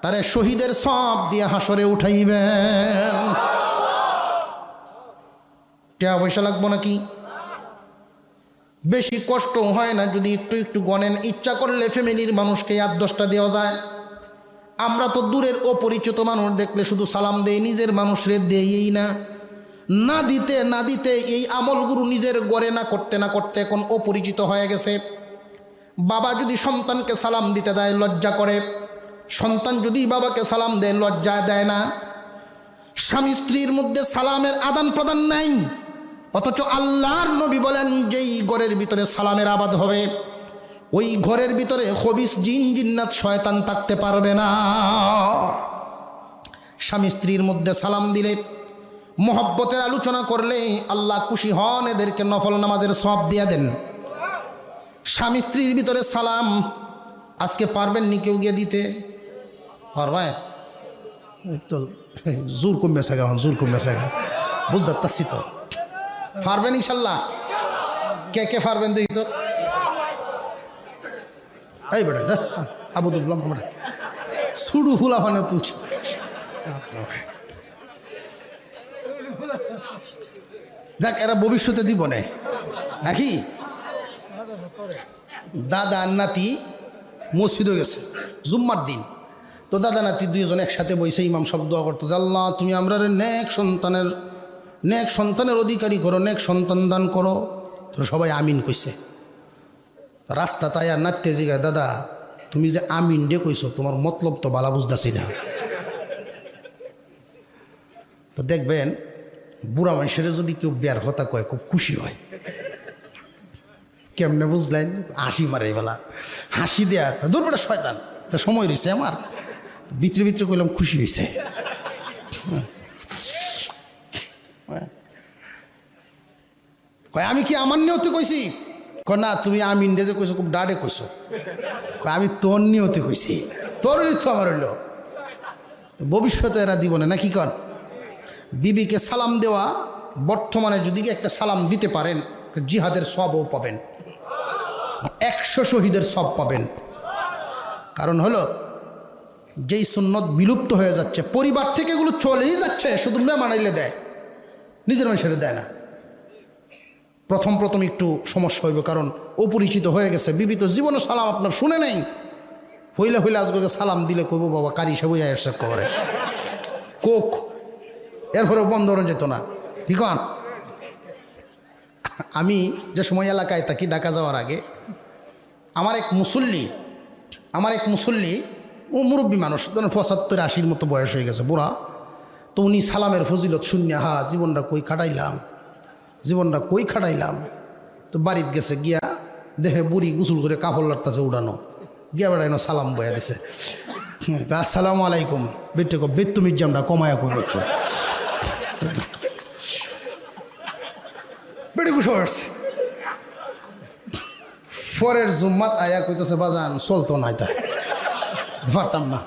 তারে শহীদের সব দিয়ে হাসরে উঠাইবেন। টাকা পয়সা লাগবো নাকি? বেশি কষ্ট হয় না যদি একটু একটু গনেন। ইচ্ছা করলে ফ্যামিলির মানুষকে 8-10টা দেওয়া যায়। আমরা তো দূরের অপরিচিত মানুষ দেখলে শুধু সালাম দেই, নিজের মানুষরে দেই না। না দিতে না দিতে এই আমলগুলো নিজের গড়ে না করতে না করতে এখন অপরিচিত হয়ে গেছে। বাবা যদি সন্তানকে সালাম দিতে দেয় লজ্জা করে, সন্তান যদি বাবাকে সালাম দেয় লজ্জা দেয় না। স্বামী স্ত্রীর মধ্যে সালামের আদান প্রদান নাই, অথচ আল্লাহর নবী বলেন যেই ঘরের ভিতরে সালামের আবাদ হবে ওই ঘরের ভিতরে খবিস জিন জিন্নাত শয়তান থাকতে পারবে না। স্বামী স্ত্রীর মধ্যে সালাম দিলে, মোহব্বতের আলোচনা করলে আল্লাহ খুশি হন, এদেরকে নফল নামাজের সওয়াব দিয়ে দেন। স্বামী স্ত্রীর ভিতরে সালাম আজকে পারবেন নি কেউ গিয়ে দিতে? পারবে তো? জোর কমেছে গা, জোর কমেছে গা, বুঝতে পারছি তো। পারবেন ইনশাল্লাহ? কে কে পারবেন দেখি তো? এই বেটা আবু দুবলাম আমরা সুড়ু ফুলা মানে তুলছি। যাক, এরা ভবিষ্যতে দিব নাকি? দাদা আর নাতি মসজিদে গেছে জুম্মার দিন, তো দাদা নাতি দুইজন একসাথে বসে ইমাম সাহেব দোয়া করতো, আল্লাহ তুমি আমরা নেক সন্তানের অধিকারী করো, নেক সন্তান দান করো। তো সবাই আমিন কইছে। রাস্তা তাই আর নাচতে জিগায়, দাদা তুমি যে আমিন ডে কইছো তোমার মতলব তো বালা বুঝতেছি না। তো দেখবেন বুড়া মানুষের যদি কেউ বের হতা কয় খুব খুশি হয়। কেমনে বুঝলেন? হাসি মারে বেলা, হাসি দেয়া দূর বেটা শয়তান, তা সময় রয়েছে আমার। ভিতরে ভিতরে কইলাম খুশি হয়েছে। কয় আমি কি আমার নিয়তে কইছি? কয় না, তুমি আমিন ডে যে কইছো খুব ডাডে কইছো। কয় আমি তোর নিয়তে কইছি, তোর তো আমার হইল। ভবিষ্যতে এরা দিব না নাকি? কন বিবিকে সালাম দেওয়া, বর্তমানে যদি একটা সালাম দিতে পারেন জিহাদের সবও পাবেন, 100 শহীদের সব পাবেন। কারণ হলো যেই সুন্নত বিলুপ্ত হয়ে যাচ্ছে, পরিবার থেকে এগুলো চলেই যাচ্ছে, শুধু মেহমানাইলে দেয়, নিজের মানুষের দেয় না। প্রথম একটু সমস্যা হইব, কারণ অপরিচিত হয়ে গেছে। বিবি তো জীবনে সালাম আপনার শুনে নেই, হইলে আজকে সালাম দিলে কইব বাবা কারি সে বই আসে করে কোক, এরপরেও বন্ধ হয়ে যেত না। ঠিক আছে? আমি যে সময় এলাকায় থাকি ঢাকা যাওয়ার আগে আমার এক মুসল্লি ও মুরব্বী মানুষ, 75-80 মতো বয়স হয়ে গেছে, বুড়া। তো উনি সালামের ফজিলত শূন্য, জীবনটা কই খাটাইলাম। তো বাড়িতে গেছে, গিয়া দেখে বুড়ি গোসল করে কাপড় লাটতাছে উড়ানো, গিয়া বেড়াইন সালাম বয়া দিছে, আসসালামু আলাইকুম। বেটে বেত্তুমির জামটা কমায়া করল, বেড়ে গুছো আসছে। পরের জুম্মাত আয়া কইতেছে বাজান চলতো নাই, তাই পারতাম না।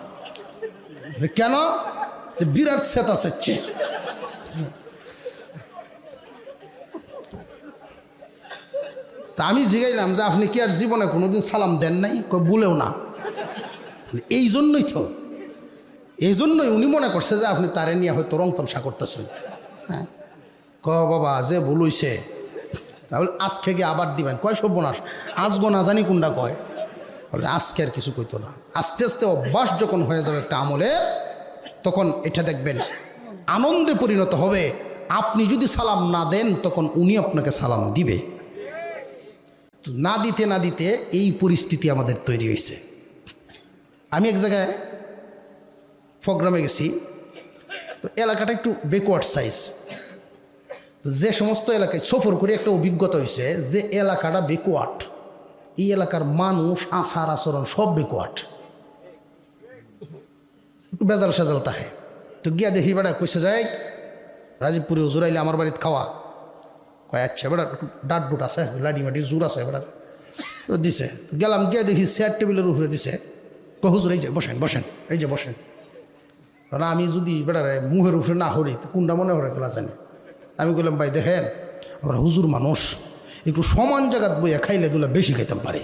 কেন? বিরাট সেতা সেচ্ছে। তা আমি জিগাইলাম যে আপনি কি আর জীবনে কোনোদিন সালাম দেন নাই? বলেও না। এই জন্যই উনি মনে করছে যে আপনি তারে নিয়ে হয়তো রং তামসা করতেছেন। হ্যাঁ, বাবা যে ভুল হইছে, তাহলে আজকে গিয়ে আবার দিবেন। কয় সর্বনাশ, আজগো না জানি কোনটা কয়। বলে আজকে আর কিছু কইতো না। আস্তে আস্তে অভ্যাস যখন হয়ে যাবে একটা আমলের, তখন এটা দেখবেন আনন্দে পরিণত হবে। আপনি যদি সালাম না দেন তখন উনি আপনাকে সালাম দিবে। না দিতে এই পরিস্থিতি আমাদের তৈরি হয়েছে। আমি এক জায়গায় প্রোগ্রামে গেছি, তো এলাকাটা একটু ব্যাকওয়ার্ড সাইজ। যে সমস্ত এলাকায় সফর করে একটা অভিজ্ঞতা হয়েছে যে এলাকাটা ব্যাকওয়ার্ড, এই এলাকার মানুষ আচার আচরণ সব ব্যাকওয়ার্ড, একটু বেজাল সেজাল থাকে। তো গিয়া দেখি বেড়া কইসে যায় রাজীবপুরে হুজুর আইলে আমার বাড়িতে খাওয়া। কয় আচ্ছা বেড়া ডাট বুট আছে লাডি মাটির জোর আছে বেড়া দিছে গেলাম গিয়ে দেখি চেয়ার টেবিলের উপরে দিছে হুজুর এই যে বসেন বসেন এই যে বসেন। কারণ আমি যদি বেড়ারে মুখের উপরে না হরি তো কোনটা মনে হরে গেলা জানি। আমি বললাম ভাই দেখেন আমরা হুজুর মানুষ একটু সমান জায়গাত বইয়া খাইলে দুলা বেশি খাইতাম পারে।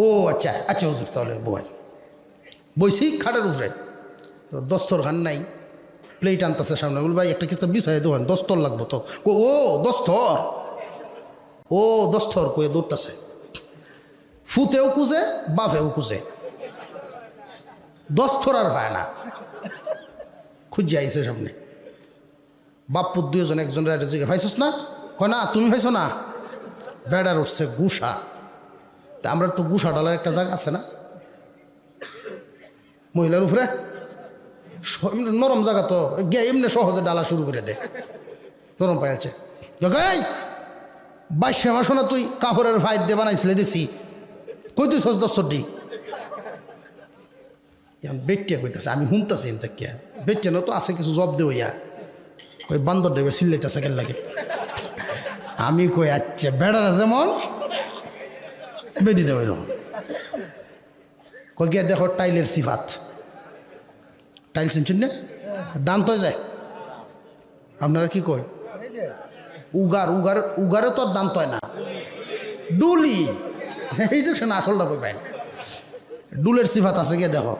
ও আচ্ছা আচ্ছা হুজুর তাহলে বই বইছি খাটের উপরে তো দস্তর খান নাই প্লেট আনতেছে সামনে বল ভাই একটা কিস্তা বিষয় দোকান দস্তর লাগবো তো ও দস্তর কয়ে দৌড়তেছে ফুতেও কুজে বাফেও কুজে দস্তর আর হয় না খুঁজে আইসে সামনে বাপ্পুর দুজন একজন জিজ্ঞে ভাইছস না কয় না তুমি ভাইছো না বেড়ার উঠছে গুসা তা আমরা তো গুসা ডালার একটা জায়গা আছে না মহিলার উপরে নরম জায়গা তো গিয়ে এমনি সহজে ডালা শুরু করে দে নরম পাইছে বাইশে মাস না তুই কাপড়ের ফাইট দিয়ে বানাইছিলে দেখছি কই তুই সস দস্তর দি বেটিয়া কইতেছে আমি শুনতেছি কিয়া বেটিয়া না তো আছে কিছু জব দে হইয়া ওই বান্দর দেবে সিল্লাইতেছে কেন লাগে আমি কই আচ্ছা বেড়ারা যেমন বেডিটা ওইরকম কই গিয়া দেখো টাইলের সিফাত টাইল চিনছেন না দান তো যায় আপনারা কি কই উগারে তো আর দান হয় না ডুলি এই তো সে আসলটা বই পাই ডুলের সিফাত আছে গিয়ে দেখো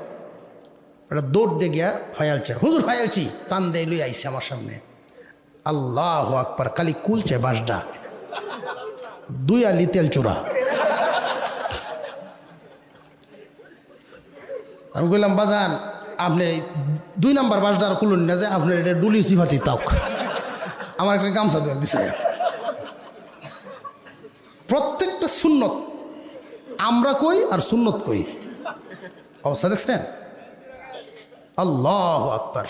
এটা দৌড় দিয়ে গিয়া ফায়ালছে হুজুর ফায়ালছি টান দিয়ে লই আইসে আমার সামনে আল্লাহু আকবার খালি কুলছে বাসডা 2 আলি তেল চূড়া। আমি বললাম বাজান আপনি 2 নাম্বার বাসডা আর কুলুন না যে আপনার এটা ডুলি সিফাতি তাক আমার একটা গামছা দেবেন বিষয় প্রত্যেকটা সুন্নত আমরা কই আর সুন্নত কই অবস্থা দেখছেন আল্লাহু আকবার।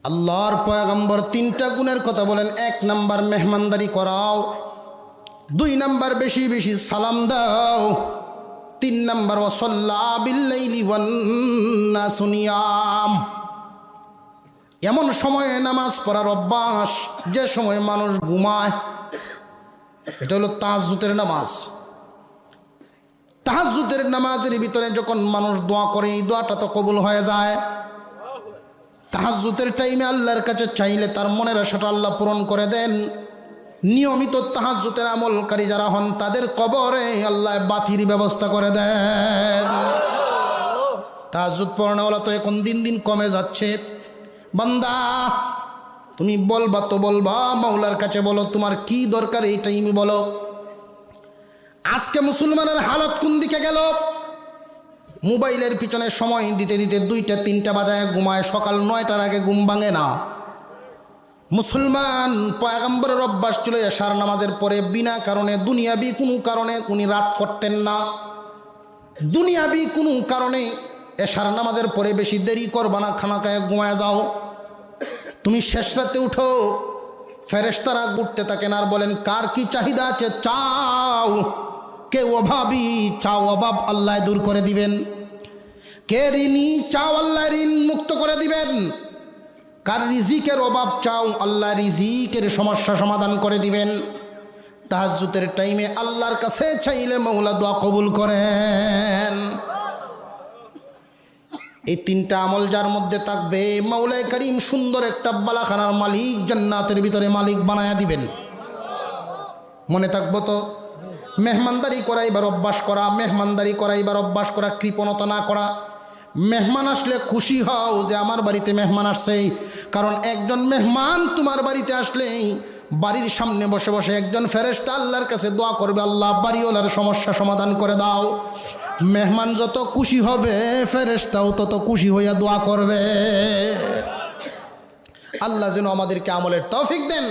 আল্লাহর পয়গম্বর 3টা গুণের কথা বলেন 1 নাম্বার মেহমানদারি করাও 2 নাম্বার বেশি বেশি সালাম দাও 3 নাম্বার ওয়াসাল্লা বিল্লাইলি ওয়ান নাসু নিয়াম। এমন সময়ে নামাজ পড়ার অভ্যাস যে সময় মানুষ ঘুমায় এটা হলো তাহাজ্জুদের নামাজ। তাহাজ্জুদের নামাজের ভিতরে যখন মানুষ দোয়া করে এই দোয়াটা তো কবুল হয়ে যায়। তাহাজ্জুদের টাইমে আল্লাহর কাছে চাইলে তার মনের আশাটা আল্লাহ পূরণ করে দেন। নিয়মিত তাহাজ্জুদের আমলকারী যারা হন তাদের কবরে আল্লাহ বাতির ব্যবস্থা করে দেন। তাহাজ্জুদ পড়ানোওয়ালা তো এখন দিন দিন কমে যাচ্ছে। বান্দা তুমি বলবা তো বলবা মাওলার কাছে বলো তোমার কি দরকার এই টাইমে বলো। আজকে মুসলমানের হালত কোন দিকে গেল? মোবাইলের পিছনে সময় দিতে দিতে 2টা 3টা বাজায় ঘুমায়, সকাল 9টার আগে ঘুম ভাঙে না। মুসলমান পয়গম্বরের অভ্যাস ছিল এশার নামাজের পরে বিনা কারণে দুনিয়াবি কোনো কারণে উনি রাত করতেন না। দুনিয়াবি কোনো কারণে এশার নামাজের পরে বেশি দেরি করবা না, খানা খায় ঘুমায় যাও। তুমি শেষ রাতে উঠো, ফেরেশতারা ঘুরতে থাকেন আর বলেন কার কি চাহিদা আছে চাও। কে অভাবী চাও অভাব আল্লাহ দূর করে দিবেন। কে ঋণী চাও আল্লাহ ঋণ মুক্ত করে দিবেন। কার রিজিকের অভাব চাও আল্লাহ রিজিকের সমস্যা সমাধান করে দিবেন। তাহাজ্জুদের টাইমে আল্লাহর কাছে চাইলে মাওলা দোয়া কবুল করেন। এই 3টা আমল যার মধ্যে থাকবে মাওলায়ে কারীম সুন্দর একটা বালাখানার মালিক জান্নাতের ভিতরে মালিক বানায়া দিবেন। মনে থাকবো তো? মেহমানদারি করাইবার অভ্যাস করা, মেহমানদারি করাইবার অভ্যাস করা, কৃপণতা না করা। মেহমান আসলে খুশি হও যে আমার বাড়িতে মেহমান আসছে, কারণ একজন মেহমান তোমার বাড়িতে আসলেই বাড়ির সামনে বসে বসে একজন ফেরেশতা আল্লাহর কাছে দোয়া করবে, আল্লাহ বাড়িওয়ালার সমস্যা সমাধান করে দাও। মেহমান যত খুশি হবে ফেরেশতাও তত খুশি হইয়া দোয়া করবে। আল্লাহ যেন আমাদেরকে আমলের তৌফিক দেন।